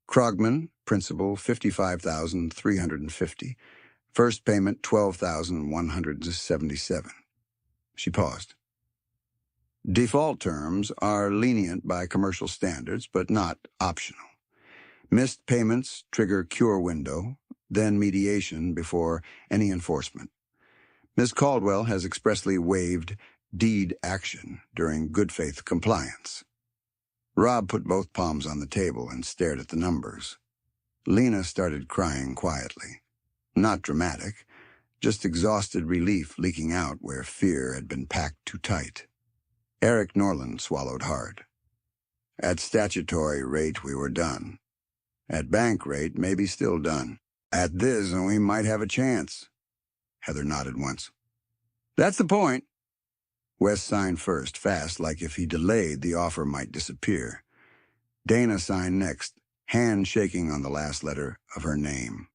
Krogman principal, $55,350. First payment, $12,177. She paused. Default terms are lenient by commercial standards, but not optional. Missed payments trigger cure window, then mediation before any enforcement. Ms. Caldwell has expressly waived deed action during good faith compliance. Rob put both palms on the table and stared at the numbers. Lena started crying quietly. Not dramatic, just exhausted relief leaking out where fear had been packed too tight. Eric Norland swallowed hard. At statutory rate, we were done. At bank rate, maybe still done. At this, we might have a chance. Heather nodded once. That's the point. Wes signed first, fast, like if he delayed, the offer might disappear. Dana signed next, hand shaking on the last letter of her name.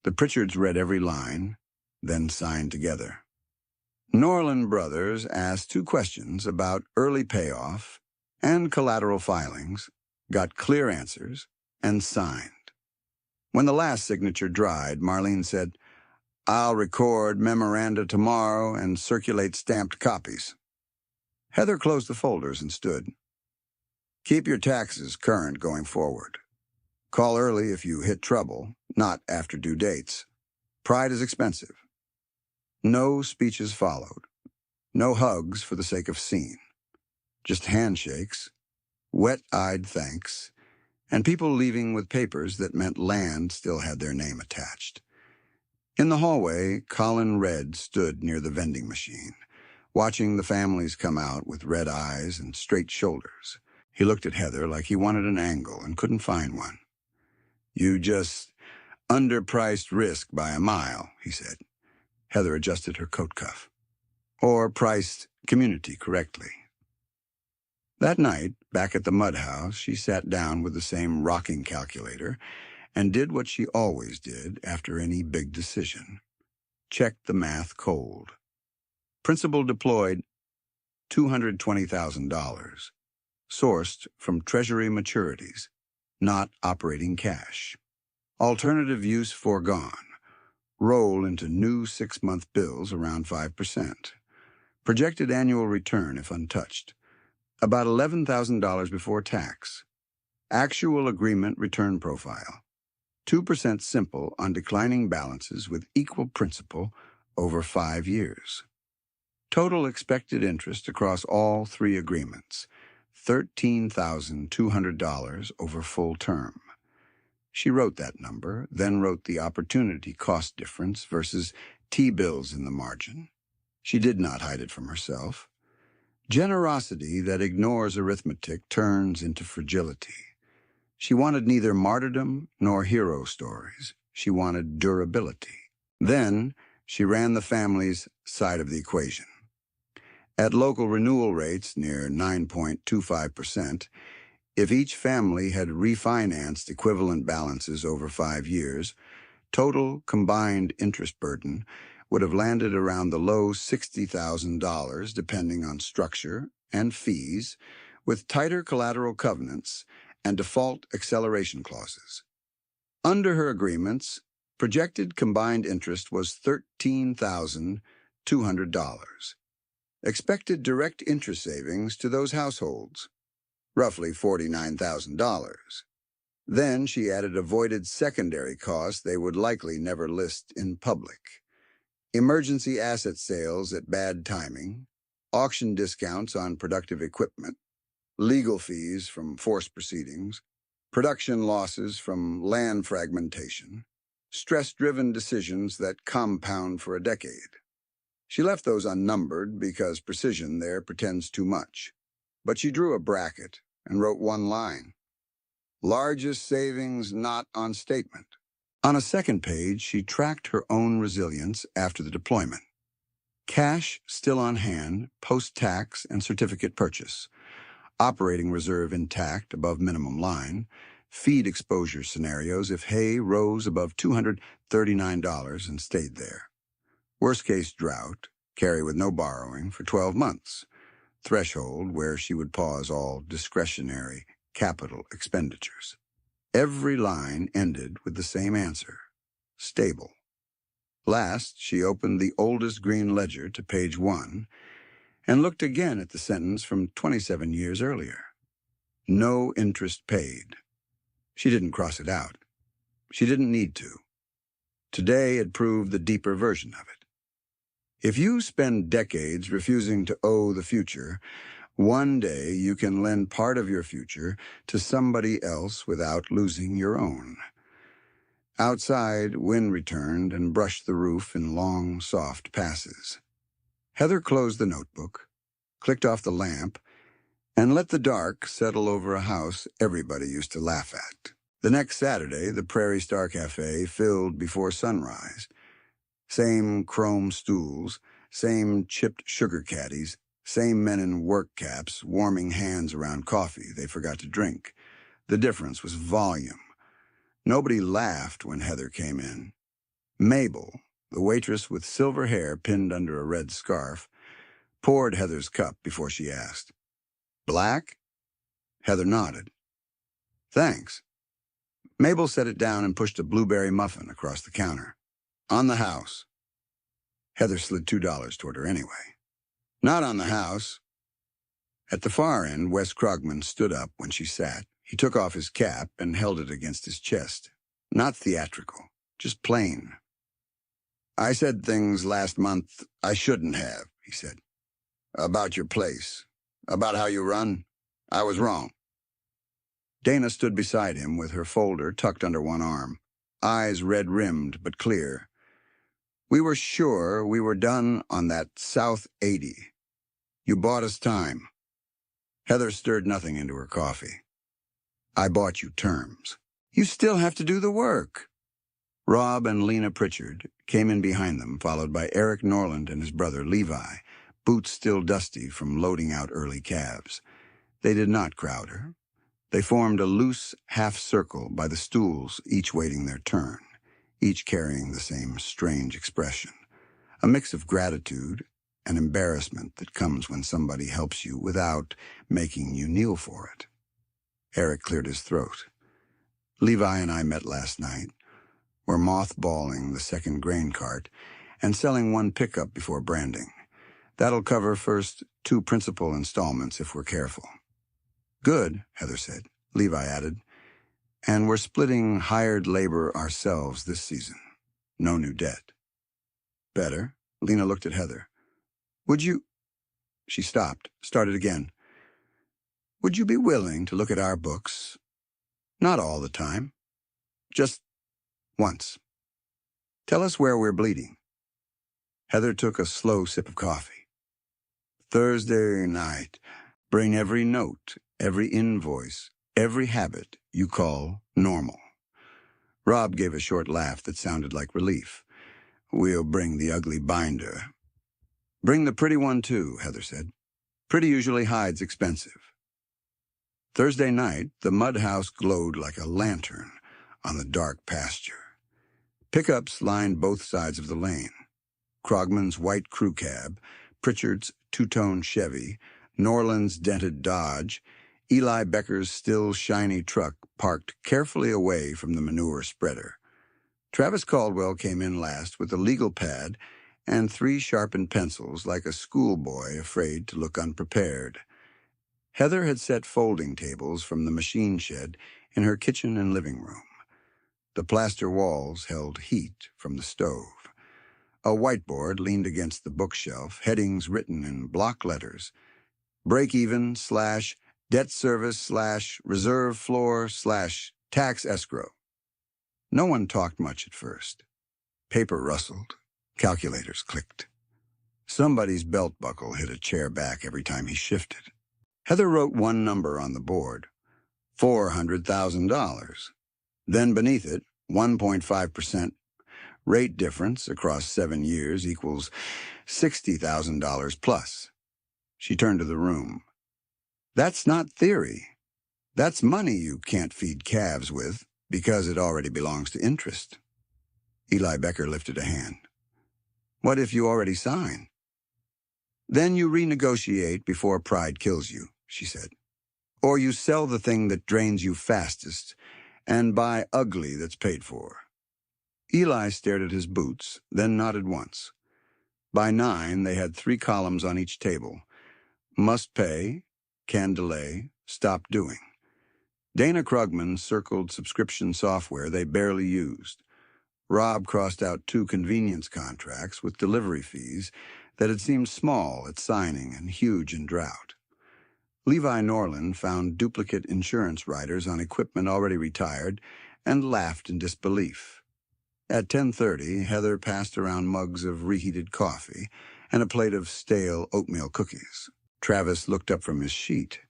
The Pritchards read every line, then signed together. Norland Brothers asked 2 questions about early payoff and collateral filings, got clear answers, and signed. When the last signature dried, Marlene said, I'll record memoranda tomorrow and circulate stamped copies. Heather closed the folders and stood. Keep your taxes current going forward. Call early if you hit trouble, not after due dates. Pride is expensive. No speeches followed. No hugs for the sake of scene. Just handshakes, wet-eyed thanks, and people leaving with papers that meant land still had their name attached. In the hallway, Colin Red stood near the vending machine, watching the families come out with red eyes and straight shoulders. He looked at Heather like he wanted an angle and couldn't find one. You just underpriced risk by a mile, he said. Heather adjusted her coat cuff. Or priced community correctly. That night, back at the mud house, she sat down with the same rocking calculator and did what she always did after any big decision. Checked the math cold. Principal deployed $220,000, sourced from Treasury maturities, not operating cash. Alternative use foregone. Roll into new 6-month bills around 5%. Projected annual return if untouched. About $11,000 before tax. Actual agreement return profile. 2% simple on declining balances with equal principal over 5 years. Total expected interest across all 3 agreements, $13,200 over full term. She wrote that number, then wrote the opportunity cost difference versus T-bills in the margin. She did not hide it from herself. Generosity that ignores arithmetic turns into fragility. She wanted neither martyrdom nor hero stories. She wanted durability. Then she ran the family's side of the equation. At local renewal rates near 9.25%, if each family had refinanced equivalent balances over 5 years, total combined interest burden would have landed around the low $60,000 depending on structure and fees, with tighter collateral covenants and default acceleration clauses. Under her agreements, projected combined interest was $13,200. Expected direct interest savings to those households, roughly $49,000. Then she added avoided secondary costs they would likely never list in public. Emergency asset sales at bad timing, auction discounts on productive equipment, legal fees from forced proceedings, production losses from land fragmentation, stress-driven decisions that compound for a decade. She left those unnumbered because precision there pretends too much. But she drew a bracket and wrote one line. Largest savings not on statement. On a second page, she tracked her own resilience after the deployment. Cash still on hand, post-tax and certificate purchase. Operating reserve intact above minimum line. Feed exposure scenarios if hay rose above $239 and stayed there. Worst-case drought, carry with no borrowing for 12 months. Threshold where she would pause all discretionary capital expenditures. Every line ended with the same answer, stable. Last, she opened the oldest green ledger to page 1 and looked again at the sentence from 27 years earlier. No interest paid. She didn't cross it out. She didn't need to. Today had proved the deeper version of it. If you spend decades refusing to owe the future, one day you can lend part of your future to somebody else without losing your own. Outside, wind returned and brushed the roof in long, soft passes. Heather closed the notebook, clicked off the lamp, and let the dark settle over a house everybody used to laugh at. The next Saturday, the Prairie Star Cafe filled before sunrise. Same chrome stools, same chipped sugar caddies, same men in work caps warming hands around coffee they forgot to drink. The difference was volume. Nobody laughed when Heather came in. Mabel, the waitress with silver hair pinned under a red scarf, poured Heather's cup before she asked, "Black?" Heather nodded. "Thanks." Mabel set it down and pushed a blueberry muffin across the counter. "On the house." Heather slid $2 toward her anyway. "Not on the house." At the far end, Wes Krogman stood up when she sat. He took off his cap and held it against his chest. Not theatrical, just plain. "I said things last month I shouldn't have," he said. "About your place. About how you run. I was wrong." Dana stood beside him with her folder tucked under one arm, eyes red-rimmed but clear. "We were sure we were done on that South 80. You bought us time." Heather stirred nothing into her coffee. "I bought you terms. You still have to do the work." Rob and Lena Pritchard came in behind them, followed by Eric Norland and his brother Levi, boots still dusty from loading out early calves. They did not crowd her. They formed a loose half-circle by the stools, each waiting their turn, each carrying the same strange expression, a mix of gratitude and embarrassment that comes when somebody helps you without making you kneel for it. Eric cleared his throat. "Levi and I met last night. We're mothballing the second grain cart and selling one pickup before branding. That'll cover first 2 principal installments if we're careful." "Good," Heather said. Levi added, "And we're splitting hired labor ourselves this season. No new debt." "Better." Lena looked at Heather. "Would you—" She stopped, started again. "Would you be willing to look at our books? Not all the time. Just once. Tell us where we're bleeding." Heather took a slow sip of coffee. "Thursday night. Bring every note, every invoice, every habit you call normal." Rob gave a short laugh that sounded like relief. "We'll bring the ugly binder." "Bring the pretty one, too," Heather said. "Pretty usually hides expensive." Thursday night, the mud house glowed like a lantern on the dark pasture. Pickups lined both sides of the lane. Krogman's white crew cab, Pritchard's two-tone Chevy, Norland's dented Dodge, Eli Becker's still shiny truck parked carefully away from the manure spreader. Travis Caldwell came in last with a legal pad and 3 sharpened pencils like a schoolboy afraid to look unprepared. Heather had set folding tables from the machine shed in her kitchen and living room. The plaster walls held heat from the stove. A whiteboard leaned against the bookshelf, headings written in block letters. Break-even / debt service / reserve floor / tax escrow. No one talked much at first. Paper rustled. Calculators clicked. Somebody's belt buckle hit a chair back every time he shifted. Heather wrote one number on the board, $400,000. Then beneath it, 1.5% rate difference across 7 years equals $60,000 plus. She turned to the room. That's not theory. That's money you can't feed calves with because it already belongs to interest. Eli Becker lifted a hand. What if you already sign? Then you renegotiate before pride kills you, she said. Or you sell the thing that drains you fastest and buy ugly that's paid for. Eli stared at his boots, then nodded once. By 9, they had 3 columns on each table. Must pay, can delay, stop doing. Dana Krugman circled subscription software they barely used. Rob crossed out 2 convenience contracts with delivery fees that had seemed small at signing and huge in drought. Levi Norland found duplicate insurance riders on equipment already retired and laughed in disbelief. At 10:30, Heather passed around mugs of reheated coffee and a plate of stale oatmeal cookies. Travis looked up from his sheet.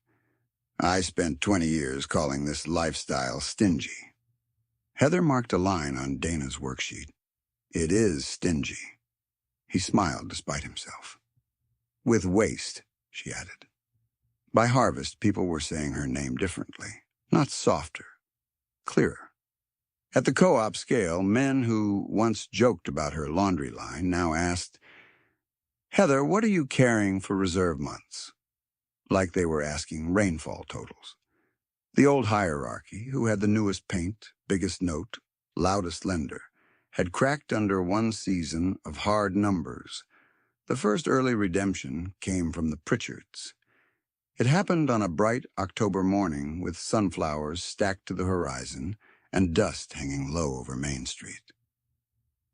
I spent 20 years calling this lifestyle stingy. Heather marked a line on Dana's worksheet. It is stingy. He smiled despite himself. With waste, she added. By harvest, people were saying her name differently, not softer, clearer. At the co-op scale, men who once joked about her laundry line now asked, Heather, what are you carrying for reserve months? Like they were asking rainfall totals. The old hierarchy, who had the newest paint, biggest note, loudest lender, had cracked under one season of hard numbers. The first early redemption came from the Pritchards. It happened on a bright October morning with sunflowers stacked to the horizon and dust hanging low over Main Street.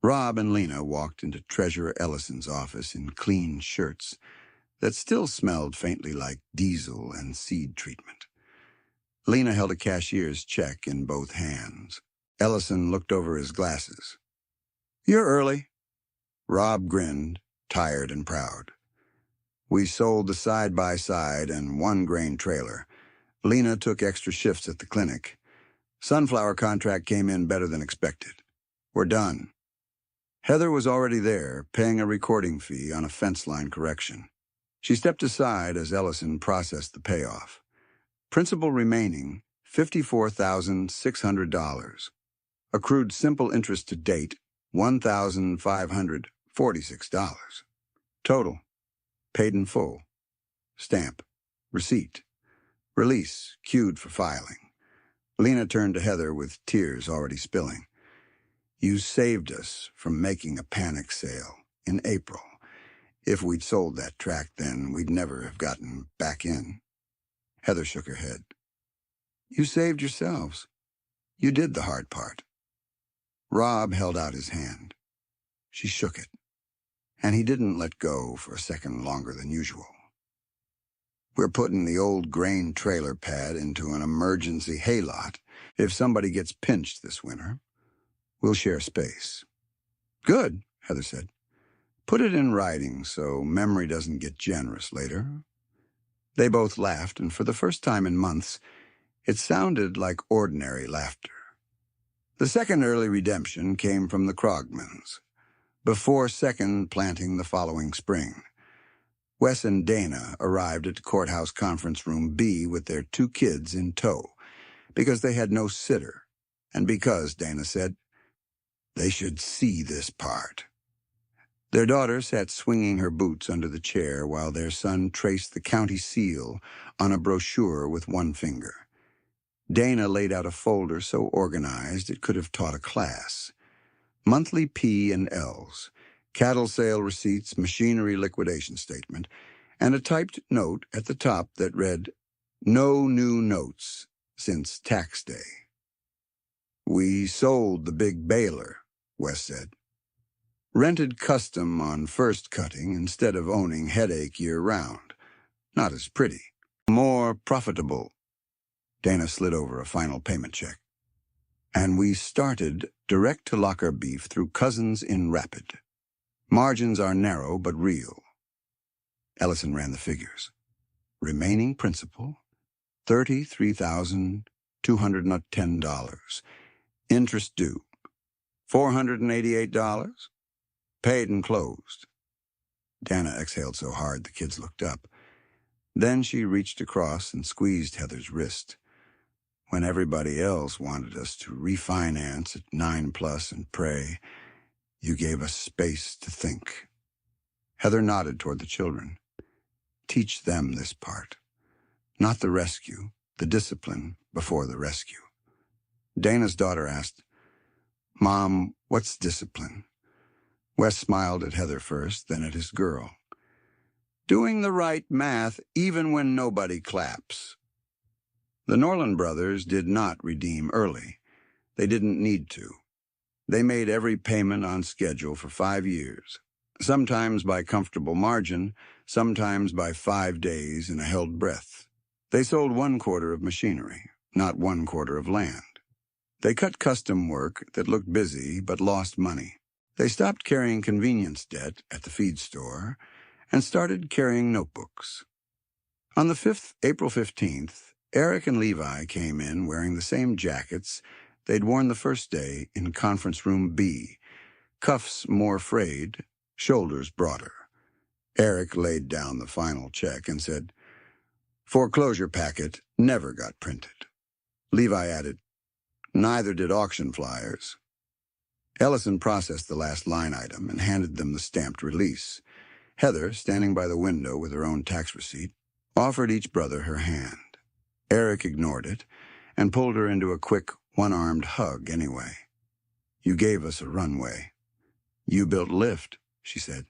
Rob and Lena walked into Treasurer Ellison's office in clean shirts that still smelled faintly like diesel and seed treatment. Lena held a cashier's check in both hands. Ellison looked over his glasses. You're early. Rob grinned, tired and proud. We sold the side-by-side and 1 grain trailer. Lena took extra shifts at the clinic. Sunflower contract came in better than expected. We're done. Heather was already there, paying a recording fee on a fence line correction. She stepped aside as Ellison processed the payoff. Principal remaining, $54,600. Accrued simple interest to date, $1,546. Total, paid in full. Stamp, receipt. Release, queued for filing. Lena turned to Heather with tears already spilling. You saved us from making a panic sale in April. If we'd sold that tract then, we'd never have gotten back in. Heather shook her head. You saved yourselves. You did the hard part. Rob held out his hand. She shook it, and he didn't let go for a second longer than usual. We're putting the old grain trailer pad into an emergency haylot if somebody gets pinched this winter. We'll share space. Good, Heather said. Put it in writing so memory doesn't get generous later. They both laughed, and for the first time in months, it sounded like ordinary laughter. The second early redemption came from the Krogmans, before second planting the following spring. Wes and Dana arrived at Courthouse Conference Room B with their 2 kids in tow, because they had no sitter, and because, Dana said, they should see this part. Their daughter sat swinging her boots under the chair while their son traced the county seal on a brochure with one finger. Dana laid out a folder so organized it could have taught a class. Monthly P&Ls, cattle sale receipts, machinery liquidation statement, and a typed note at the top that read, "No new notes since tax day." "We sold the big baler," Wes said. "Rented custom on first cutting instead of owning headache year-round. Not as pretty. More profitable." Dana slid over a final payment check. "And we started direct-to-locker beef through Cousins in Rapid. Margins are narrow but real." Ellison ran the figures. Remaining principal, $33,210. Interest due, $488. Paid and closed. Dana exhaled so hard the kids looked up. Then she reached across and squeezed Heather's wrist. "When everybody else wanted us to refinance at 9+ and pray, you gave us space to think." Heather nodded toward the children. "Teach them this part. Not the rescue, the discipline before the rescue." Dana's daughter asked, "Mom, what's discipline?" Wes smiled at Heather first, then at his girl. "Doing the right math even when nobody claps." The Norland brothers did not redeem early. They didn't need to. They made every payment on schedule for 5 years, sometimes by comfortable margin, sometimes by 5 days in a held breath. They sold 1/4 of machinery, not 1/4 of land. They cut custom work that looked busy but lost money. They stopped carrying convenience debt at the feed store and started carrying notebooks. On the April 15th, Eric and Levi came in wearing the same jackets they'd worn the first day in Conference Room B, cuffs more frayed, shoulders broader. Eric laid down the final check and said, "Foreclosure packet never got printed." Levi added, "Neither did auction flyers." Ellison processed the last line item and handed them the stamped release. Heather, standing by the window with her own tax receipt, offered each brother her hand. Eric ignored it and pulled her into a quick, one-armed hug anyway. "You gave us a runway. You built Lyft," she said.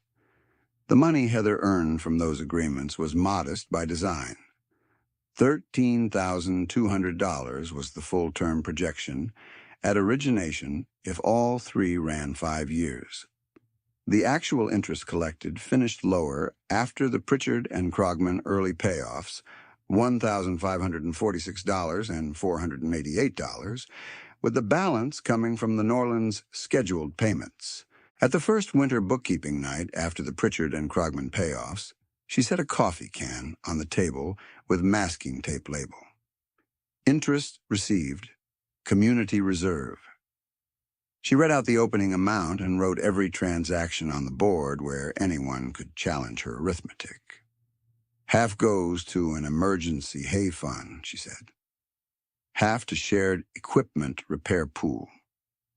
The money Heather earned from those agreements was modest by design. $13,200 was the full-term projection, at origination if all 3 ran 5 years. The actual interest collected finished lower after the Pritchard and Krogman early payoffs, $1,546 and $488, with the balance coming from the Norlands' scheduled payments. At the first winter bookkeeping night after the Pritchard and Krogman payoffs, she set a coffee can on the table with masking tape label. "Interest received. Community reserve." She read out the opening amount and wrote every transaction on the board where anyone could challenge her arithmetic. "Half goes to an emergency hay fund," she said. "Half to shared equipment repair pool.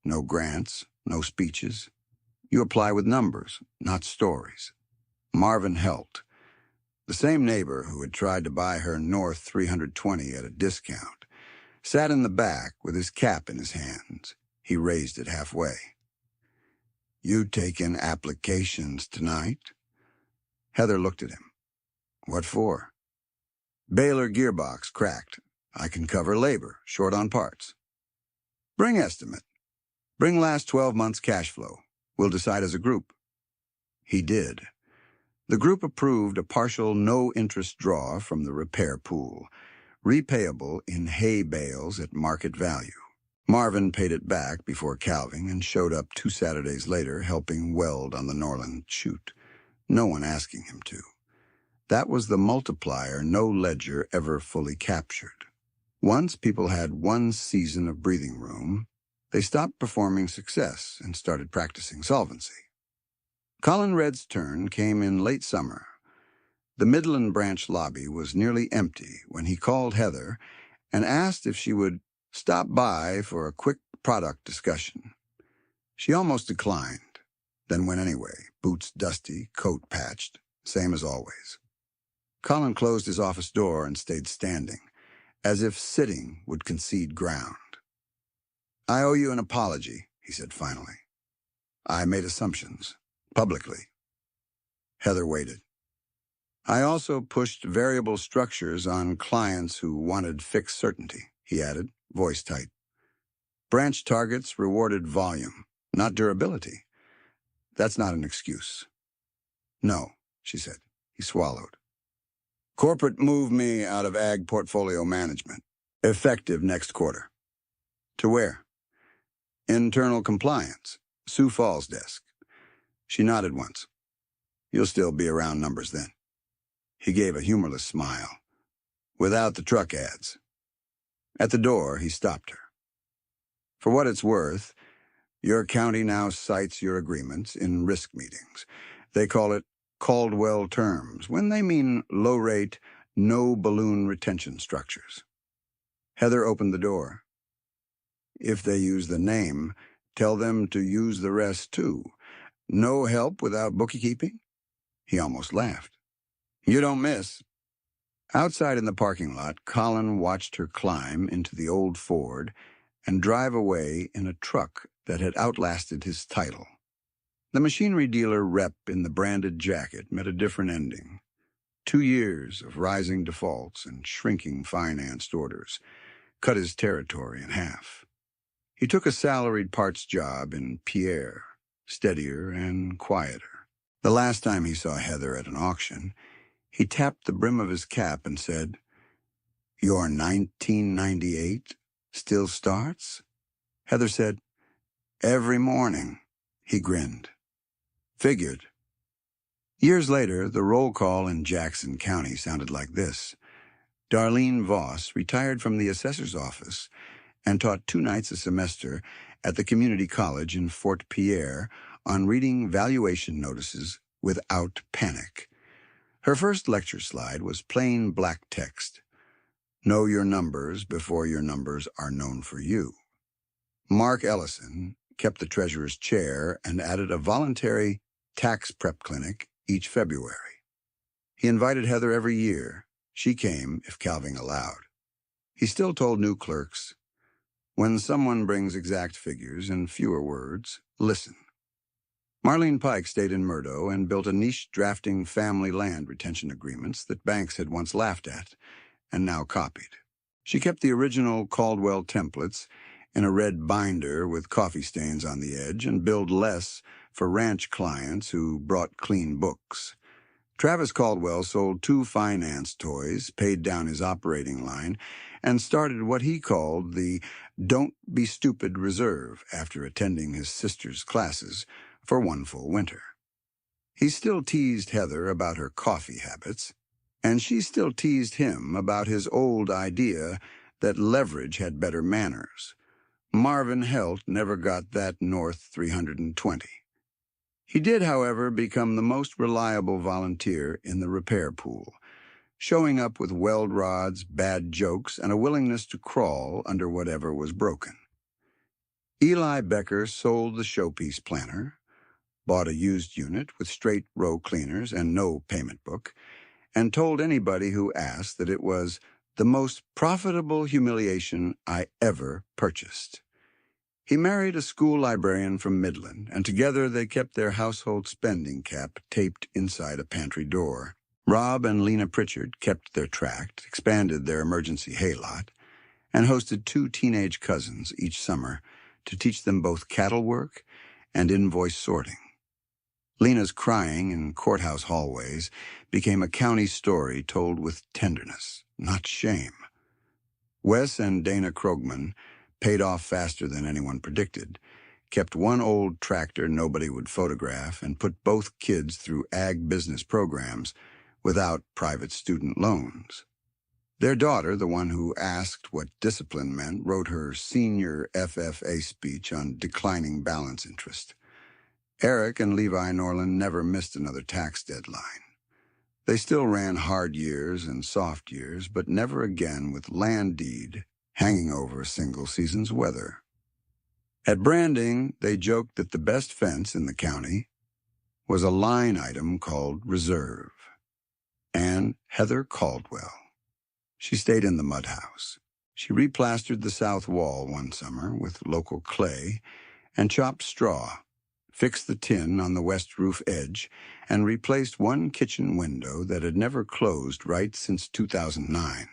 No grants, no speeches. You apply with numbers, not stories." Marvin helped. The same neighbor who had tried to buy her North 320 at a discount sat in the back with his cap in his hands. He raised it halfway. "You take in applications tonight?" Heather looked at him. "What for?" "Baler gearbox cracked. I can cover labor, short on parts." "Bring estimate. Bring last 12 months cash flow. We'll decide as a group." He did. The group approved a partial no-interest draw from the repair pool, repayable in hay bales at market value. Marvin paid it back before calving and showed up 2 Saturdays later helping weld on the Norland chute, no one asking him to. That was the multiplier no ledger ever fully captured. Once people had 1 season of breathing room, they stopped performing success and started practicing solvency. Colin Red's turn came in late summer. The Midland branch lobby was nearly empty when he called Heather and asked if she would stop by for a quick product discussion. She almost declined. then went anyway, boots dusty, coat patched, same as always. Colin closed his office door and stayed standing, as if sitting would concede ground. "I owe you an apology," he said finally. "I made assumptions, publicly." Heather waited. "I also pushed variable structures on clients who wanted fixed certainty," he added, voice tight. "Branch targets rewarded volume, not durability. That's not an excuse." "No," she said. He swallowed. "Corporate moved me out of ag portfolio management, effective next quarter." "To where?" "Internal compliance, Sioux Falls desk." She nodded once. "You'll still be around numbers then." He gave a humorless smile. "Without the truck ads." At the door, he stopped her. "For what it's worth, your county now cites your agreements in risk meetings. They call it Caldwell terms, when they mean low-rate, no-balloon retention structures." Heather opened the door. "If they use the name, tell them to use the rest too. No help without bookkeeping?" He almost laughed. "You don't miss." Outside in the parking lot, Colin watched her climb into the old Ford and drive away in a truck that had outlasted his title. The machinery dealer rep in the branded jacket met a different ending. 2 years of rising defaults and shrinking financed orders cut his territory in half. He took a salaried parts job in Pierre, steadier and quieter. The last time he saw Heather at an auction, he tapped the brim of his cap and said, "Your 1998 still starts?" Heather said, "Every morning." He grinned. "Figured." Years later, the roll call in Jackson County sounded like this. Darlene Voss retired from the assessor's office and taught 2 nights a semester at the community college in Fort Pierre on reading valuation notices without panic. Her first lecture slide was plain black text. "Know your numbers before your numbers are known for you." Mark Ellison kept the treasurer's chair and added a voluntary tax prep clinic each February. He invited Heather every year. She came if Calving allowed. He still told new clerks, "When someone brings exact figures in fewer words, listen." Marlene Pike stayed in Murdo and built a niche drafting family land retention agreements that banks had once laughed at and now copied. She kept the original Caldwell templates in a red binder with coffee stains on the edge and billed less for ranch clients who brought clean books. Travis Caldwell sold 2 finance toys, paid down his operating line, and started what he called the Don't Be Stupid Reserve after attending his sister's classes for 1 full winter. He still teased Heather about her coffee habits, and she still teased him about his old idea that leverage had better manners. Marvin Helt never got that north 320. He did, however, become the most reliable volunteer in the repair pool, showing up with weld rods, bad jokes, and a willingness to crawl under whatever was broken. Eli Becker sold the showpiece planner, bought a used unit with straight row cleaners and no payment book, and told anybody who asked that it was the most profitable humiliation I ever purchased. He married a school librarian from Midland, and together they kept their household spending cap taped inside a pantry door. Rob and Lena Pritchard kept their tract, expanded their emergency hay lot, and hosted 2 teenage cousins each summer to teach them both cattle work and invoice sorting. Lena's crying in courthouse hallways became a county story told with tenderness, not shame. Wes and Dana Krogman paid off faster than anyone predicted, kept 1 old tractor nobody would photograph, and put both kids through ag business programs without private student loans. Their daughter, the one who asked what discipline meant, wrote her senior FFA speech on declining balance interest. Eric and Levi Norland never missed another tax deadline. They still ran hard years and soft years, but never again with land deed hanging over a single season's weather. At branding, they joked that the best fence in the county was a line item called Reserve. And Heather Caldwell. She stayed in the mud house. She replastered the south wall one summer with local clay and chopped straw, fixed the tin on the west roof edge, and replaced one kitchen window that had never closed right since 2009.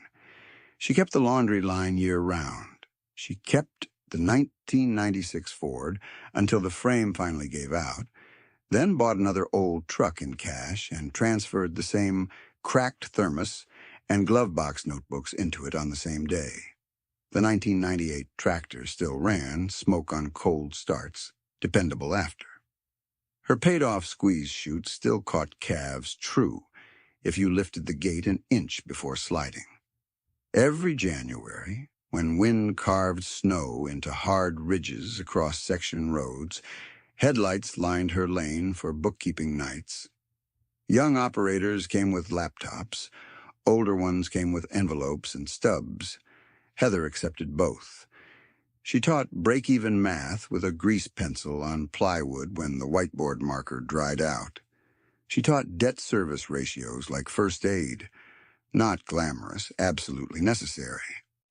She kept the laundry line year-round. She kept the 1996 Ford until the frame finally gave out, then bought another old truck in cash and transferred the same cracked thermos and glove box notebooks into it on the same day. The 1998 tractor still ran, smoke on cold starts, dependable after. Her paid-off squeeze chute still caught calves true if you lifted the gate an inch before sliding. Every January, when wind carved snow into hard ridges across section roads, headlights lined her lane for bookkeeping nights. Young operators came with laptops. Older ones came with envelopes and stubs. Heather accepted both. She taught break-even math with a grease pencil on plywood when the whiteboard marker dried out. She taught debt service ratios like first aid. Not glamorous, absolutely necessary.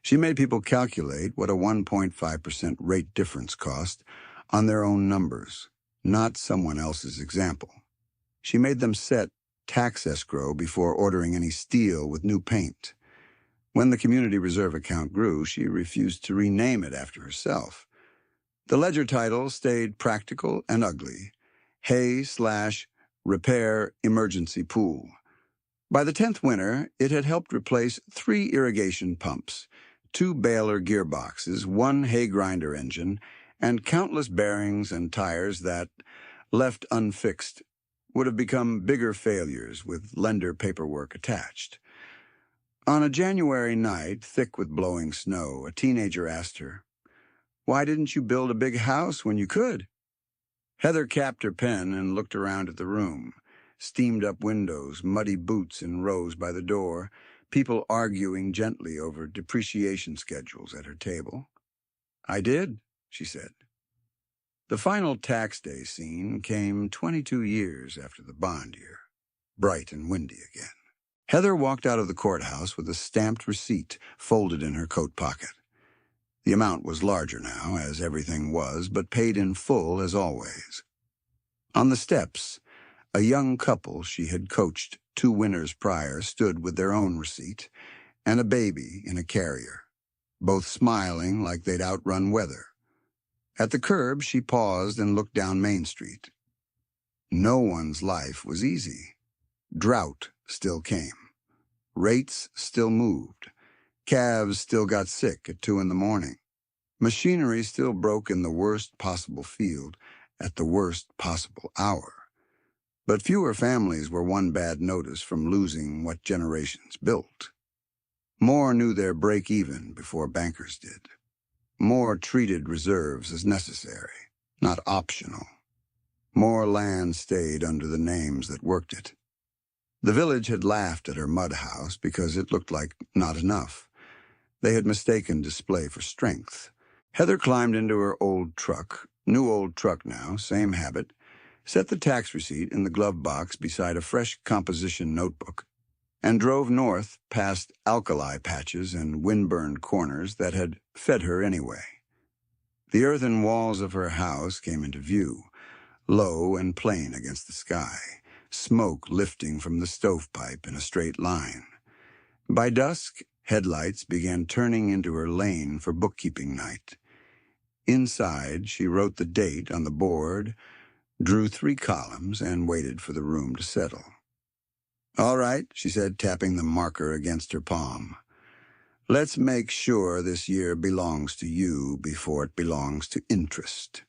She made people calculate what a 1.5% rate difference cost on their own numbers, not someone else's example. She made them set tax escrow before ordering any steel with new paint. When the community reserve account grew, she refused to rename it after herself. The ledger title stayed practical and ugly: Hay/Repair Emergency Pool. By the 10th winter, it had helped replace 3 irrigation pumps, 2 baler gearboxes, 1 hay grinder engine, and countless bearings and tires that, left unfixed, would have become bigger failures with lender paperwork attached. On a January night, thick with blowing snow, a teenager asked her, "Why didn't you build a big house when you could?" Heather capped her pen and looked around at the room. Steamed-up windows, muddy boots in rows by the door, people arguing gently over depreciation schedules at her table. "I did," she said. The final tax day scene came 22 years after the bond year, bright and windy again. Heather walked out of the courthouse with a stamped receipt folded in her coat pocket. The amount was larger now, as everything was, but paid in full as always. On the steps, a young couple she had coached 2 winters prior stood with their own receipt and a baby in a carrier, both smiling like they'd outrun weather. At the curb, she paused and looked down Main Street. No one's life was easy. Drought still came. Rates still moved. Calves still got sick at 2 in the morning. Machinery still broke in the worst possible field at the worst possible hour. But fewer families were one bad notice from losing what generations built. More knew their break-even before bankers did. More treated reserves as necessary, not optional. More land stayed under the names that worked it. The village had laughed at her mud house because it looked like not enough. They had mistaken display for strength. Heather climbed into her old truck, new old truck now, same habit, set the tax receipt in the glove box beside a fresh composition notebook, and drove north past alkali patches and wind-burned corners that had fed her anyway. The earthen walls of her house came into view, low and plain against the sky, smoke lifting from the stovepipe in a straight line. By dusk, headlights began turning into her lane for bookkeeping night. Inside, she wrote the date on the board, drew 3 columns, and waited for the room to settle. "All right," she said, tapping the marker against her palm. "Let's make sure this year belongs to you before it belongs to interest."